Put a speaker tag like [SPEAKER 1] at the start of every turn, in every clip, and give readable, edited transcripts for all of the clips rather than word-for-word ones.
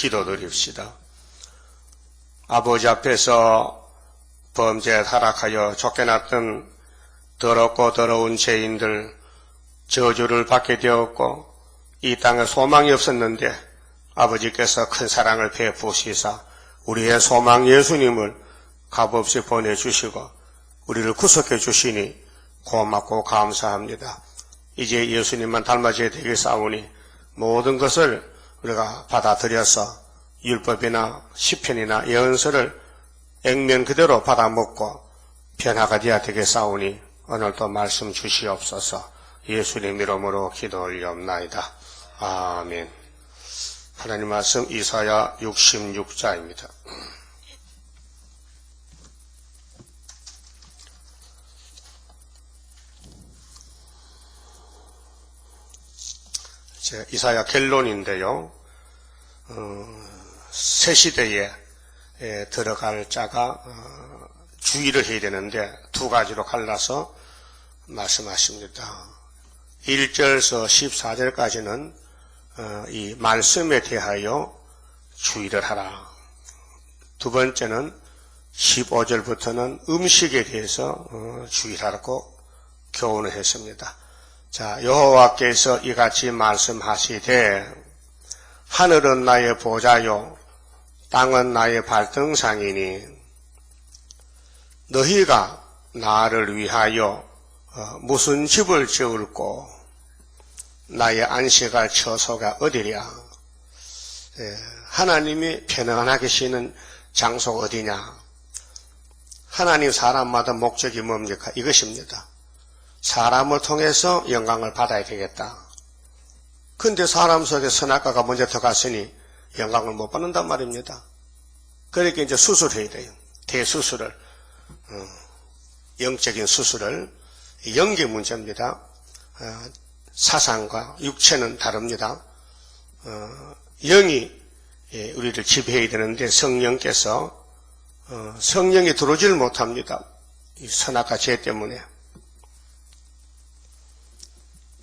[SPEAKER 1] 기도드립시다. 아버지 앞에서 범죄에 타락하여 쫓겨났던 더럽고 더러운 죄인들 저주를 받게 되었고 이 땅에 소망이 없었는데 아버지께서 큰 사랑을 베푸시사 우리의 소망 예수님을 값없이 보내주시고 우리를 구속해 주시니 고맙고 감사합니다. 이제 예수님만 닮아져야 되겠사오니 모든 것을 우리가 받아들여서 율법이나 시편이나 예언서를 액면 그대로 받아먹고 변화가 되어야 되겠사오니 오늘도 말씀 주시옵소서. 예수님 이름으로 기도 올리옵나이다. 아멘. 하나님 말씀 이사야 66자입니다. 이사야 결론인데요. 새 시대에 들어갈 자가 주의를 해야 되는데 두 가지로 갈라서 말씀하십니다. 1절에서 14절까지는 이 말씀에 대하여 주의를 하라. 두 번째는 15절부터는 음식에 대해서 주의를 하라고 교훈을 했습니다. 자, 여호와께서 이같이 말씀하시되 하늘은 나의 보좌요 땅은 나의 발등상이니 너희가 나를 위하여 무슨 집을 지을꼬 나의 안식할 처소가 어디랴. 하나님이 편안하게 쉬는 장소가 어디냐. 하나님 사람마다 목적이 뭡니까? 이것입니다. 사람을 통해서 영광을 받아야 되겠다. 근데 사람 속에 선악과가 먼저 들어갔으니 영광을 못 받는단 말입니다. 그러니까 이제 수술해야 돼요. 대수술을, 영적인 수술을. 영계 문제입니다. 사상과 육체는 다릅니다. 영이 우리를 지배해야 되는데 성령께서 성령이 들어오지를 못합니다. 이 선악과 죄 때문에.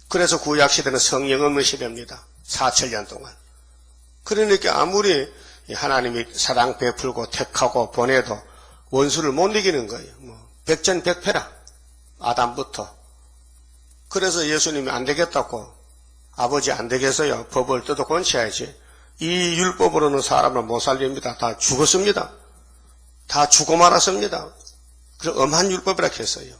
[SPEAKER 1] 그래서 구약시대는 성령 없는 시대입니다. 4천년 동안. 그러니까 아무리 하나님이 사랑 베풀고 택하고 보내도 원수를 못 이기는 거예요. 백전백패라. 아담부터. 그래서 예수님이 안 되겠다고 아버지 안 되겠어요. 법을 뜯어 고쳐야지. 이 율법으로는 사람을 못 살립니다. 다 죽었습니다. 다 죽어 말았습니다. 그래서 엄한 율법이라 했어요.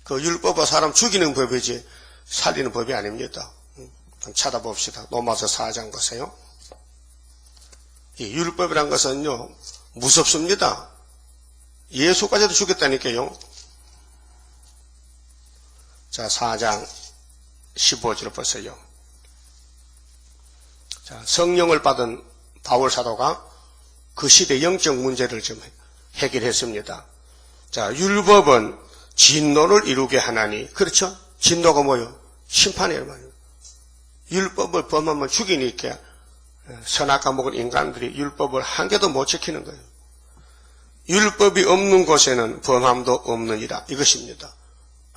[SPEAKER 1] 그 율법은 사람 죽이는 법이지 살리는 법이 아닙니다. 좀 찾아봅시다. 로마서 4장 보세요. 이 율법이란 것은요 무섭습니다. 예수까지도 죽였다니까요. 자, 4장 15절 보세요. 자, 성령을 받은 바울 사도가 그 시대 영적 문제를 좀 해결했습니다. 자, 율법은 진노를 이루게 하나니, 그렇죠? 진노가 뭐요? 심판이에요. 율법을 범하면 죽이니까 선악과 먹은 인간들이 율법을 한 개도 못 지키는 거예요. 율법이 없는 곳에는 범함도 없느니라. 이것입니다.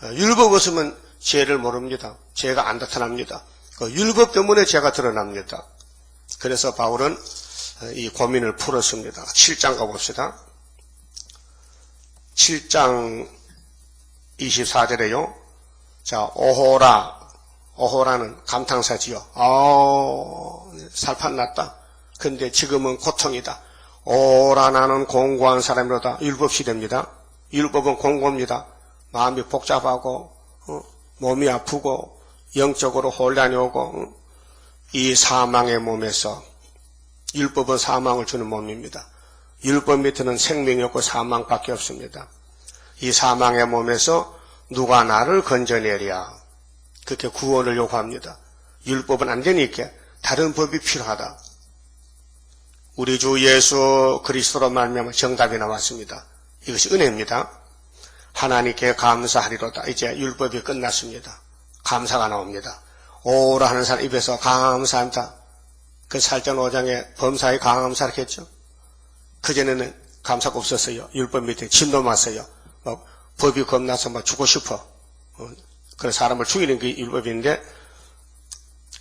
[SPEAKER 1] 율법 없으면 죄를 모릅니다. 죄가 안 나타납니다. 그 율법 때문에 죄가 드러납니다. 그래서 바울은 이 고민을 풀었습니다. 7장 가봅시다. 7장 24절에요. 자, 오호라는 감탄사지요. 살판 났다. 근데 지금은 고통이다. 오라 나는 공고한 사람이로다. 율법 시대입니다. 율법은 공고입니다. 마음이 복잡하고 몸이 아프고 영적으로 혼란이 오고 이 사망의 몸에서 율법은 사망을 주는 몸입니다. 율법 밑에는 생명이 없고 사망밖에 없습니다. 이 사망의 몸에서 누가 나를 건져내랴. 그렇게 구원을 요구합니다. 율법은 안 되니까 다른 법이 필요하다. 우리 주 예수 그리스도로 말미암아 정답이 나왔습니다. 이것이 은혜입니다. 하나님께 감사하리로다. 이제 율법이 끝났습니다. 감사가 나옵니다. 오라 하는 사람 입에서 감사합니다. 그 살전 5장에 범사에 감사를 했죠. 그전에는 감사가 없었어요. 율법 밑에 침 넘었어요. 법이 겁나서 죽고 싶어. 그런 사람을 죽이는 게 율법인데,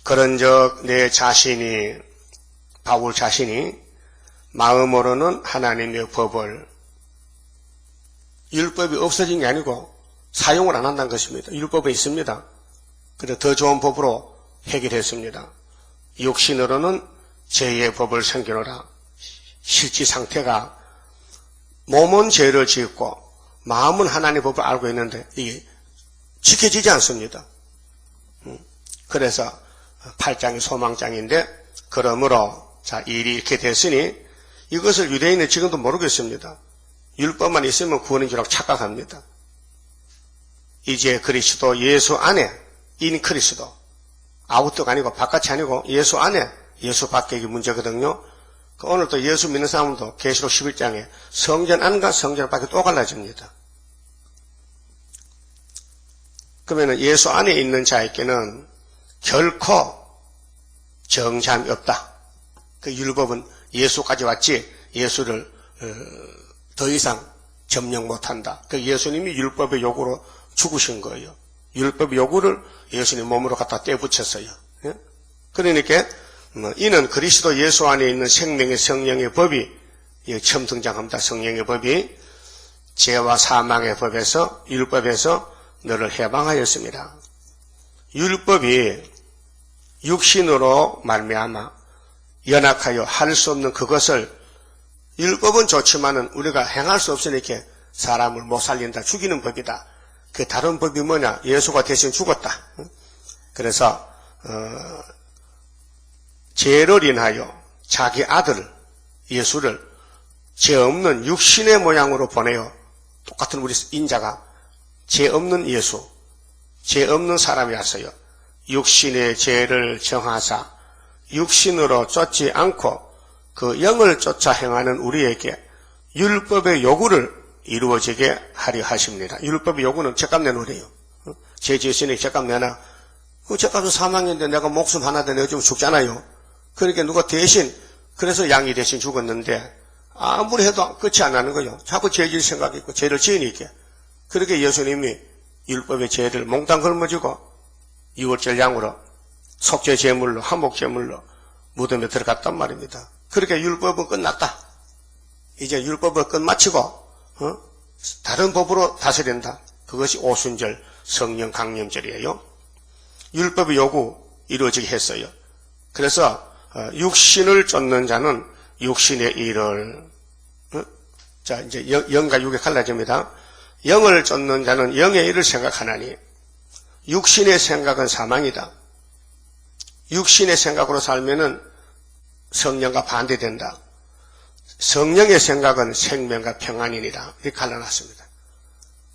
[SPEAKER 1] 그런즉 내 자신이 바울 자신이 마음으로는 하나님의 법을, 율법이 없어진 게 아니고 사용을 안 한다는 것입니다. 율법에 있습니다. 그래서 더 좋은 법으로 해결했습니다. 육신으로는 죄의 법을 섬기노라. 실제 상태가 몸은 죄를 짓고 마음은 하나님의 법을 알고 있는데 이게 지켜지지 않습니다. 그래서 8장이 소망장인데, 그러므로 자, 일이 이렇게 됐으니 이것을 유대인은 지금도 모르겠습니다. 율법만 있으면 구원인 줄 알고 착각합니다. 이제 그리스도 예수 안에, 인 그리스도, 아우트가 아니고 바깥이 아니고 예수 안에, 예수 밖에 이게 문제거든요. 오늘 또 예수 믿는 사람도 계시록 11장에 성전 안과 성전 밖에 또 갈라집니다. 그러면 예수 안에 있는 자에게는 결코 정죄함이 없다. 그 율법은 예수까지 왔지 예수를 더 이상 점령 못한다. 그 예수님이 율법의 요구로 죽으신 거예요. 율법의 요구를 예수님 몸으로 갖다 떼붙였어요. 예? 그러니까 이는 그리스도 예수 안에 있는 생명의 성령의 법이 처음 등장합니다. 성령의 법이 죄와 사망의 법에서, 율법에서 너를 해방하였습니다. 율법이 육신으로 말미암아 연약하여 할 수 없는 그것을, 율법은 좋지만은 우리가 행할 수 없으니까 사람을 못 살린다, 죽이는 법이다. 그 다른 법이 뭐냐? 예수가 대신 죽었다. 그래서 죄를 인하여 자기 아들 예수를 죄 없는 육신의 모양으로 보내어, 똑같은 우리 인자가 죄 없는 예수, 죄 없는 사람이었어요. 육신의 죄를 정하사 육신으로 쫓지 않고 그 영을 쫓아 행하는 우리에게 율법의 요구를 이루어지게 하려 하십니다. 율법의 요구는 죄값 내놓으래요. 죄 지으시니 죄값 내놔. 그 죄값은 사망인데 내가 목숨 하나 더 내주면 죽잖아요. 그러니까 누가 대신, 그래서 양이 대신 죽었는데 아무리 해도 끝이 안 나는 거예요. 자꾸 죄 지을 생각이 있고 죄를 지으니까. 그렇게 예수님이 율법의 죄를 몽땅 걸머지고 6월절 양으로 속죄 제물로, 한복 제물로 무덤에 들어갔단 말입니다. 그렇게 율법은 끝났다. 이제 율법을 끝마치고 다른 법으로 다스린다. 그것이 오순절 성령 강림절이에요. 율법의 요구 이루어지게 했어요. 그래서 육신을 쫓는 자는 육신의 일을, 자 이제 영과 육에 갈라집니다. 영을 쫓는 자는 영의 일을 생각하나니 육신의 생각은 사망이다. 육신의 생각으로 살면은 성령과 반대된다. 성령의 생각은 생명과 평안이니라. 이렇게 갈라놨습니다.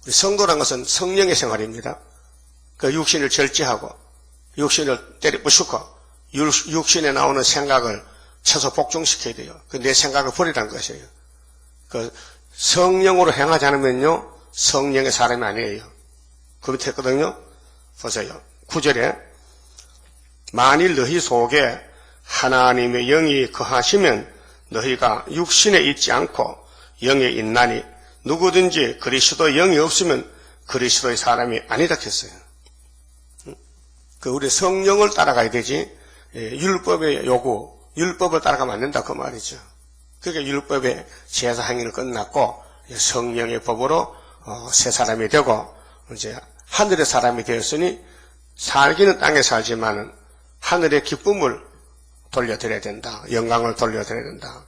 [SPEAKER 1] 우리 성도란 것은 성령의 생활입니다. 그 육신을 절제하고 육신을 때려부수고 육신에 나오는 생각을 최소 복종시켜야 돼요. 그 내 생각을 버리라는 것이에요. 그 성령으로 행하지 않으면요 성령의 사람이 아니에요. 그 밑에 했거든요. 보세요. 9절에 만일 너희 속에 하나님의 영이 거하시면 너희가 육신에 있지 않고 영에 있나니 누구든지 그리스도의 영이 없으면 그리스도의 사람이 아니다 했어요. 그 우리 성령을 따라가야 되지 율법의 요구, 율법을 따라가면 안 된다 그 말이죠. 그러니까 율법의 제사 행위는 끝났고 성령의 법으로 새 사람이 되고 이제 하늘의 사람이 되었으니 살기는 땅에 살지만은 하늘의 기쁨을 돌려드려야 된다. 영광을 돌려드려야 된다.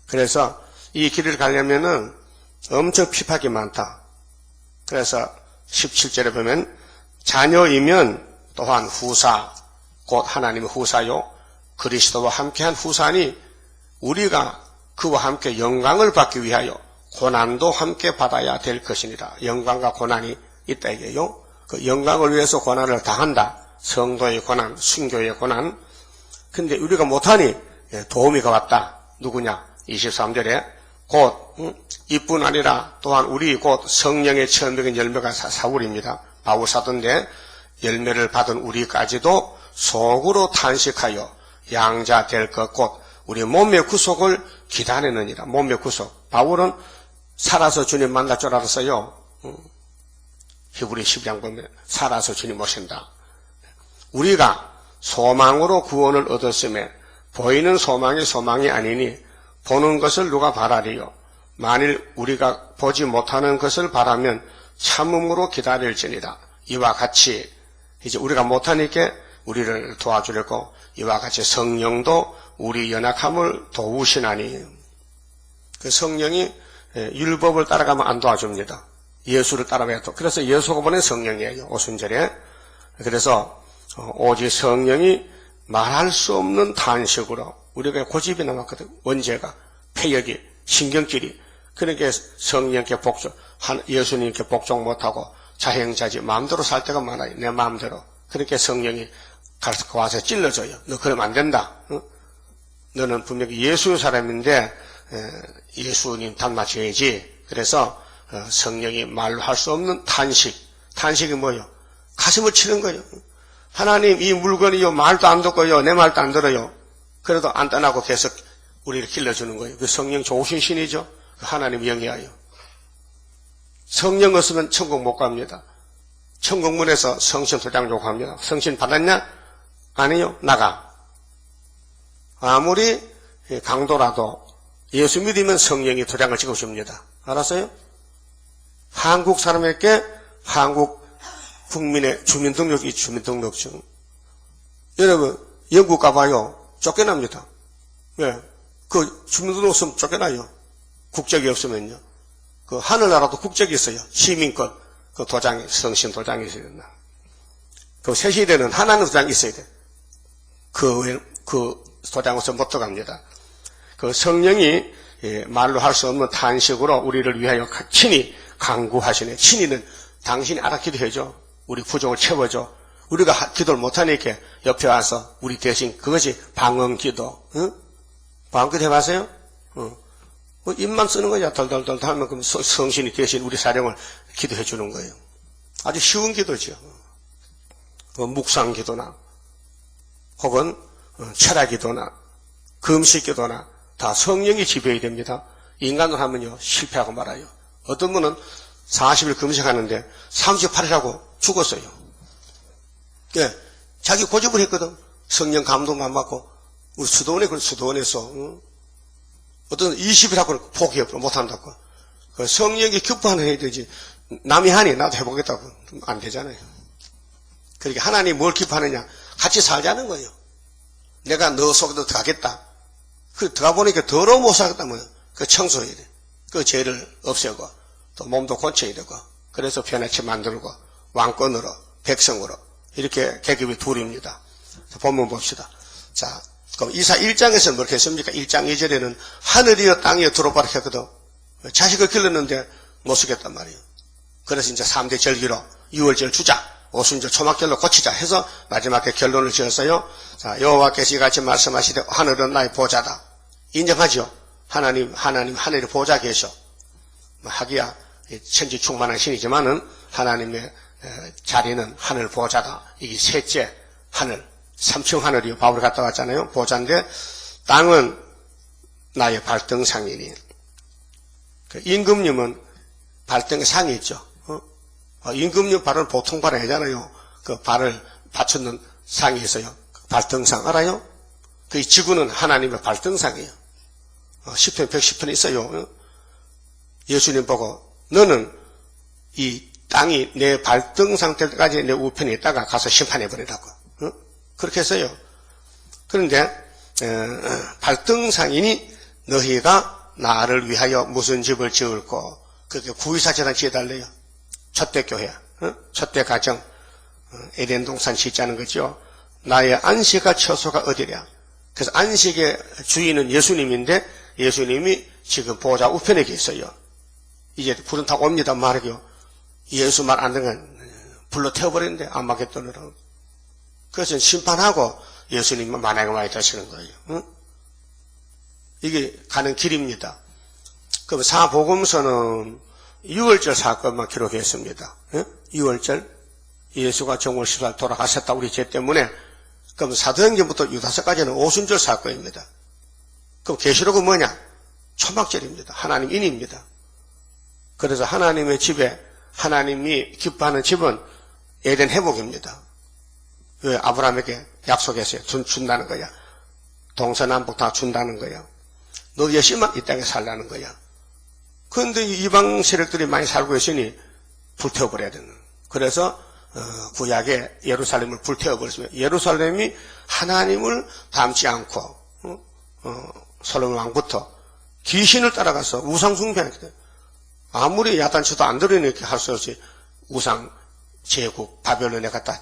[SPEAKER 1] 그래서 이 길을 가려면은 엄청 핍박이 많다. 그래서 17절에 보면 자녀이면 또한 후사, 곧 하나님의 후사요 그리스도와 함께한 후사니 우리가 그와 함께 영광을 받기 위하여 고난도 함께 받아야 될 것이니라. 영광과 고난이 있다 이게요. 그 영광을 위해서 고난을 당한다. 성도의 고난, 순교의 고난. 근데 우리가 못하니 도우미가 왔다. 누구냐? 23절에 곧 이뿐 아니라 또한 우리 곧 성령의 처음 먹은 열매가 사울입니다. 바울 사도인데 열매를 받은 우리까지도 속으로 탄식하여 양자 될 것 곧 우리 몸의 구속을 기다리느니라. 몸의 구속. 바울은 살아서 주님 만날 줄 알았어요. 히브리 12장 보면 살아서 주님 오신다. 우리가 소망으로 구원을 얻었음에 보이는 소망이 소망이 아니니 보는 것을 누가 바라리요. 만일 우리가 보지 못하는 것을 바라면 참음으로 기다릴지니라. 이와 같이 이제 우리가 못하니까 우리를 도와주려고 이와 같이 성령도 우리 연약함을 도우시나니. 그 성령이 율법을 따라가면 안 도와줍니다. 예수를 따라가야 돼. 그래서 예수가 보낸 성령이에요. 오순절에. 그래서 오직 성령이 말할 수 없는 탄식으로 우리가 고집이 남았거든. 원죄가, 폐역이, 신경질이. 그러니까 성령께 복종, 예수님께 복종 못하고 자행자지 마음대로 살 때가 많아요. 내 마음대로. 그렇게 성령이 와서 찔러줘요. 너 그러면 안 된다. 응? 너는 분명히 예수의 사람인데 예수님 닮아줘야지. 그래서 성령이 말로 할 수 없는 탄식. 탄식이 뭐예요? 가슴을 치는 거예요. 하나님 이 물건이요 말도 안 듣고요 내 말도 안 들어요. 그래도 안 떠나고 계속 우리를 길러주는 거예요. 그 성령 좋으신 신이죠. 하나님 영이하여. 성령 없으면 천국 못 갑니다. 천국문에서 성신 도장 요구합니다. 성신 받았냐? 아니요. 나가. 아무리 강도라도 예수 믿으면 성령이 도장을 찍어줍니다. 알았어요? 한국 사람에게 한국 국민의 주민등록이 주민등록증. 여러분 영국 가봐요. 쫓겨납니다. 왜? 그 주민등록 없으면 쫓겨나요. 국적이 없으면요. 그 하늘나라도 국적이 있어요. 시민권. 그 도장이, 성신 도장이 있어야 된다. 그 새시대는 하나님 도장이 있어야 돼. 그 도장 없으면 못 들어갑니다. 그 성령이 말로 할 수 없는 탄식으로 우리를 위하여 친히 강구하시네. 친히는 당신이 알아 기도해줘. 우리 부족을 채워줘. 우리가 기도를 못하니까 옆에 와서 우리 대신 그것이 방언기도. 응? 방언기도 해봤어요? 응. 입만 쓰는 거야. 덜덜덜 하면 그럼 성신이 대신 우리 사령을 기도해 주는 거예요. 아주 쉬운 기도죠. 묵상 기도나 혹은 철학 기도나 금식 기도나 다 성령이 지배해야 됩니다. 인간으로 하면요 실패하고 말아요. 어떤 분은 40일 금식하는데 38일하고 죽었어요. 예, 자기 고집을 했거든. 성령 감동만 받고 우리 수도원에서 응? 어떤 20일하고 포기해버려 못한다고. 그 성령이 기뻐하는 해야 되지. 남이 하니 나도 해보겠다고. 안 되잖아요. 그러니까 하나님이 뭘 기뻐하느냐. 같이 살자는 거예요. 내가 너 속에도 들어가겠다. 그 들어가 보니까 더러워 못 살겠다면 그 청소해야 돼. 그 죄를 없애고 또 몸도 고쳐야 되고. 그래서 편하게 만들고 왕권으로 백성으로 이렇게 계급이 둘입니다. 본문 봅시다. 자. 그럼 이사 1장에서는 뭐렇게 했습니까? 1장 2절에는 하늘이여 땅이여 들어봐라 했거든. 자식을 길렀는데 못 쓰겠단 말이에요. 그래서 이제 3대 절기로 6월절 주자, 오순절 초막절로 고치자 해서 마지막에 결론을 지었어요. 자, 여호와께서 이같이 말씀하시되 하늘은 나의 보좌다. 인정하죠? 하나님 하늘에 보좌 계셔. 하기야 천지 충만한 신이지만은 하나님의 자리는 하늘 보좌다. 이게 셋째 하늘. 3층 하늘이요. 바울이 갔다 왔잖아요. 보좌인데 땅은 나의 발등상이니. 그 임금님은 발등상이 있죠. 임금님 발은 보통 발은 아니잖아요. 그 발을 받쳤는 상이 있어요. 발등상 알아요? 그 지구는 하나님의 발등상이에요. 10편 110편 있어요. 예수님 보고 너는 이 땅이 내 발등상 될 때까지 내 우편에 있다가 가서 심판해버리라고. 그렇게 했어요. 그런데 발등상이니 너희가 나를 위하여 무슨 집을 지을고 그렇게 구이사제단 지어달래요. 첫대교회, 첫대 가정, 에덴 동산 짓자는 거죠. 나의 안식과 처소가 어디랴. 그래서 안식의 주인은 예수님인데 예수님이 지금 보좌 우편에 계세요. 이제 불은 타고 옵니다 말이요. 예수 말 안 듣는 불로 태워버리는데 아마겟돈으로. 그래서 심판하고 예수님은 만약에 많이 되시는 거예요. 응? 이게 가는 길입니다. 그럼 사복음서는 6월절 사건만 기록했습니다. 응? 6월절 예수가 정월 14일 돌아가셨다 우리 죄 때문에. 그럼 사도행전부터 유다서까지는 오순절 사건입니다. 그럼 계시록은 뭐냐? 초막절입니다. 하나님 인입니다. 그래서 하나님의 집에 하나님이 기뻐하는 집은 에덴 회복입니다. 왜? 아브라함에게 약속했어요. 준다는 거야. 동서남북 다 준다는 거야. 너 열심히만 이 땅에 살라는 거야. 그런데 이방 세력들이 많이 살고 있으니 불태워버려야 되는 거야. 그래서 구약에 예루살렘을 불태워버렸으면 예루살렘이 하나님을 닮지 않고 솔로몬 왕부터 귀신을 따라가서 우상 숭배하게 돼. 아무리 야단쳐도 안 들으니까 할 수 없이 우상 제국 바벨론에 갖다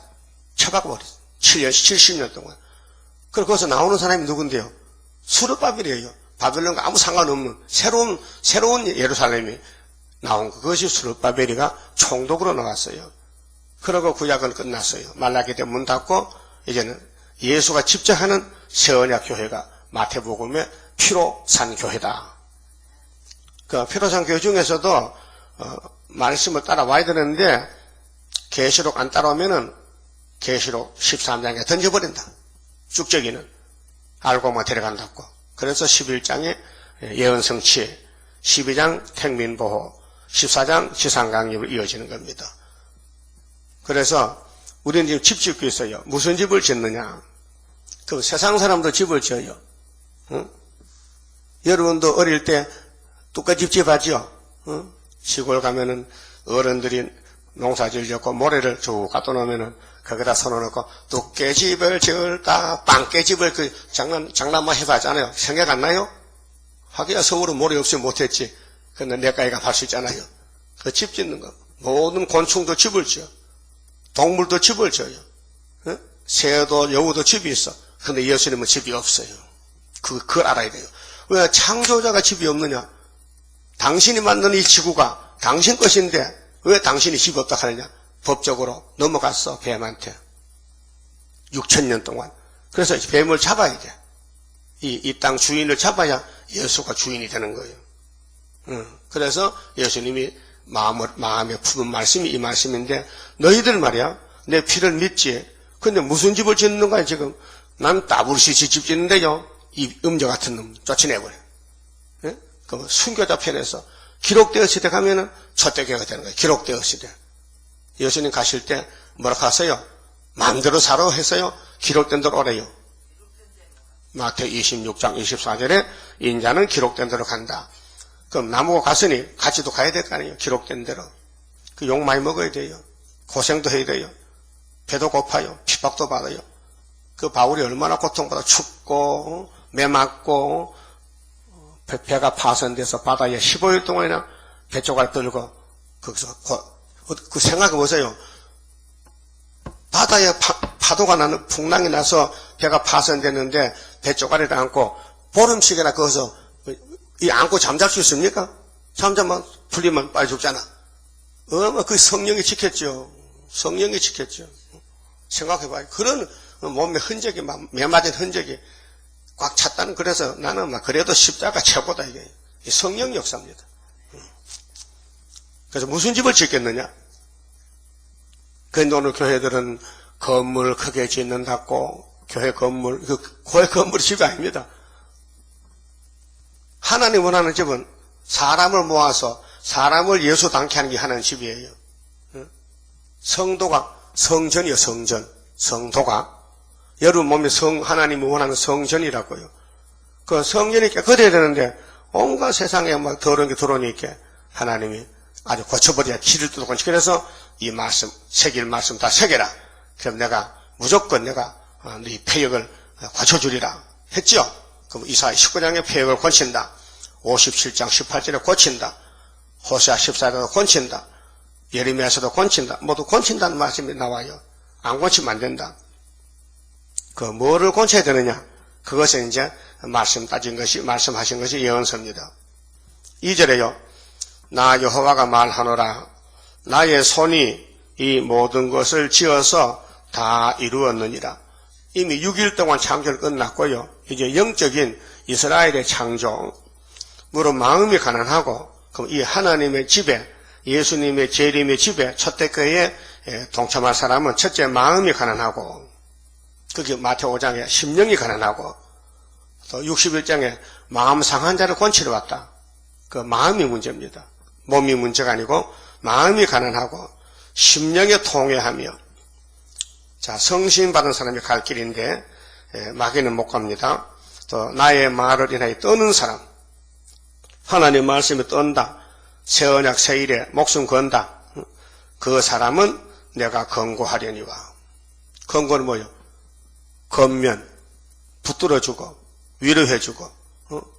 [SPEAKER 1] 쳐박아버렸어. 70년 동안. 그리고 거기서 나오는 사람이 누군데요? 수르바벨이에요. 바벨론과 아무 상관없는 새로운 예루살렘이 나온 거. 그것이 수르바벨이가 총독으로 나왔어요. 그러고 구약은 끝났어요. 말라기 때 문 닫고 이제는 예수가 직접 하는 새 언약 교회가 마태복음의 피로 산 교회다. 그 피로 산 교회 중에서도 말씀을 따라와야 되는데 계시록 안 따라오면은 계시록 13장에 던져버린다. 쭉저기는 알고만 데려간다고. 그래서 11장에 예언성취, 12장 택민보호, 14장 지상강립으로 이어지는 겁니다. 그래서 우리는 지금 집 짓고 있어요. 무슨 집을 짓느냐? 그 세상 사람도 집을 지어요. 응? 여러분도 어릴 때 뚝배집 지어봤죠? 응? 시골 가면은 어른들이 농사지을 짓고 모래를 쭉 갖다 놓으면은 거기다 손을 놓고 뚝배집을 지을까 빵깨집을 장난만 해봤잖아요. 생각 안 나요? 하기야 서울은 모래 없이 못했지. 근데 내가이가 할 수 있잖아요. 그 집 짓는 거. 모든 곤충도 집을 지어. 동물도 집을 지어요. 응? 새도 여우도 집이 있어. 근데 예수님은 집이 없어요. 그걸 알아야 돼요. 왜 창조자가 집이 없느냐? 당신이 만든 이 지구가 당신 것인데 왜 당신이 집이 없다 하느냐? 법적으로 넘어갔어, 뱀한테. 6,000년 동안. 그래서 뱀을 잡아야 돼. 이 땅 주인을 잡아야 예수가 주인이 되는 거예요. 그래서 예수님이 마음에 품은 말씀이 이 말씀인데, 너희들 말이야, 내 피를 믿지. 근데 무슨 집을 짓는 거야, 지금? 난 따블시치 집 짓는데요. 이 음녀 같은 놈 쫓아내버려. 예? 그 순교자 편에서 기록되었을 때 가면은 초대교회가 되는 거예요. 기록되었을 때. 예수님 가실 때 뭐라고 하세요? 마음대로 살아 했어요? 기록된 대로 오래요. 마태 26장 24절에 인자는 기록된 대로 간다. 그럼 나무가 갔으니 같이도 가야 될 거 아니에요. 기록된 대로. 그 욕 많이 먹어야 돼요. 고생도 해야 돼요. 배도 고파요. 핍박도 받아요. 그 바울이 얼마나 고통받아 춥고 매맞고 배가 파손돼서 바다에 15일 동안이나 배조갈 들고 거기서 그 생각해 보세요. 바다에 파도가 나는 풍랑이 나서 배가 파손됐는데 배조가리를 안고 보름씩이나 거기서 이 안고 잠잘 수 있습니까? 잠자면 풀리면 빨리 죽잖아. 그 성령이 지켰죠. 성령이 지켰죠. 생각해봐요. 그런 몸에 흔적이 막 매맞은 흔적이 꽉 찼다는. 그래서 나는 막 그래도 십자가 최고다 이게 성령 역사입니다. 그래서 무슨 집을 짓겠느냐? 그런데 오늘 교회들은 건물 크게 짓는다고 교회 건물, 교회 건물이 집이 아닙니다. 하나님 원하는 집은 사람을 모아서 사람을 예수 닮게 하는 게 하나님 집이에요. 성도가 성전이요, 성전. 성도가 여러분 몸에 하나님이 원하는 성전이라고요. 그 성전이 깨끗해야 되는데 온갖 세상에 막 더러운 게 들어오니까 하나님이 아주 고쳐버려야 길을 뚫고. 그래서 이 말씀, 새길 말씀 다 새겨라. 그럼 내가 무조건 내가 네 폐역을 고쳐주리라 했죠. 그럼 이사야 19장의 폐역을 고친다. 57장 18절에 고친다. 호세아 14장에 고친다. 예레미야서도 고친다. 모두 고친다는 말씀이 나와요. 안 고치면 안 된다. 그 뭐를 고쳐야 되느냐? 그것은 이제 말씀하신 것이 예언서입니다. 2절에요. 나 여호와가 말하노라. 나의 손이 이 모든 것을 지어서 다 이루었느니라. 이미 6일 동안 창조를 끝났고요. 이제 영적인 이스라엘의 창조. 물론 마음이 가난하고 그럼 이 하나님의 집에, 예수님의 재림의 집에 초대교회에 동참할 사람은 첫째 마음이 가난하고, 그게 마태오 5장에 심령이 가난하고, 또 61장에 마음 상한 자를 권치러 왔다. 그 마음이 문제입니다. 몸이 문제가 아니고 마음이 가난하고 심령에 통회하며. 자, 성신 받은 사람이 갈 길인데 마귀는 못 갑니다. 또 나의 말을 인하여 떠는 사람, 하나님 말씀에 떤다, 새 언약 새 일에 목숨 건다, 그 사람은 내가 권고하려니와. 권고는 뭐요? 권면, 붙들어주고 위로해주고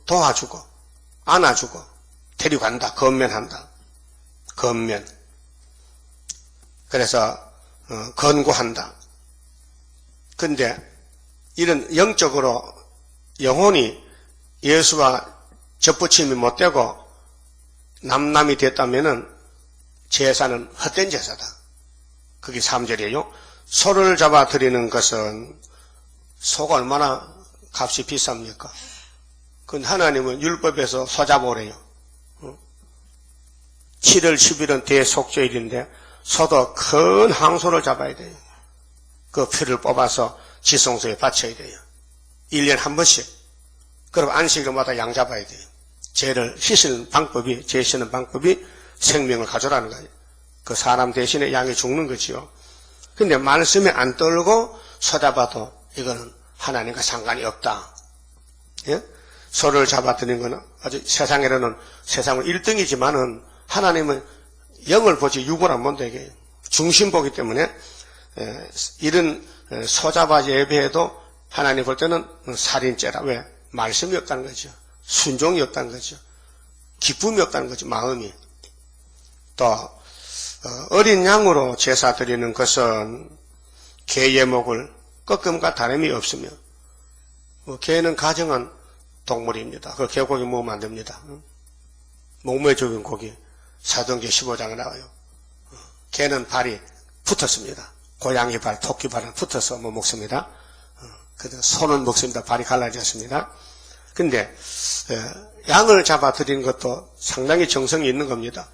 [SPEAKER 1] 도와주고 안아주고 데리고 간다. 권면한다. 권면. 그래서 권고한다. 근데 이런 영적으로 영혼이 예수와 접붙임이 못되고 남남이 됐다면은 제사는 헛된 제사다. 그게 3절이에요. 소를 잡아 드리는 것은 소가 얼마나 값이 비쌉니까? 근데 하나님은 율법에서 소 잡아오래요. 7월 10일은 대속죄일인데 소도 큰 항소를 잡아야 돼요. 그 피를 뽑아서 지성소에 바쳐야 돼요. 1년에 한 번씩. 그럼 안식일마다 양 잡아야 돼요. 죄를 씻는 방법이, 죄 씻는 방법이 생명을 가져라는 거예요. 그 사람 대신에 양이 죽는 거지요. 근데 말씀에 안 떨고 소 잡아도 이거는 하나님과 상관이 없다. 예? 소를 잡아드리는 것은 아주 세상에는 세상은 1등이지만은 하나님은 영을 보지 육을 안 본다게 중심 보기 때문에 이런 소 잡아 예배에도 하나님 볼 때는 살인죄라. 왜? 말씀이 없다는 거죠. 순종이 없다는 거죠. 기쁨이 없다는 거죠. 마음이. 또 어린 양으로 제사 드리는 것은 개의 목을 꺾음과 다름이 없으며 개는 가정한 동물입니다. 그 개고기 먹으면 안 됩니다. 목매에 죽인 고기 사도행전 15장에 나와요. 개는 발이 붙었습니다. 고양이 발, 토끼 발은 붙어서 못 먹습니다. 그래서 소는 먹습니다. 발이 갈라졌습니다. 근데 양을 잡아 드리는 것도 상당히 정성이 있는 겁니다.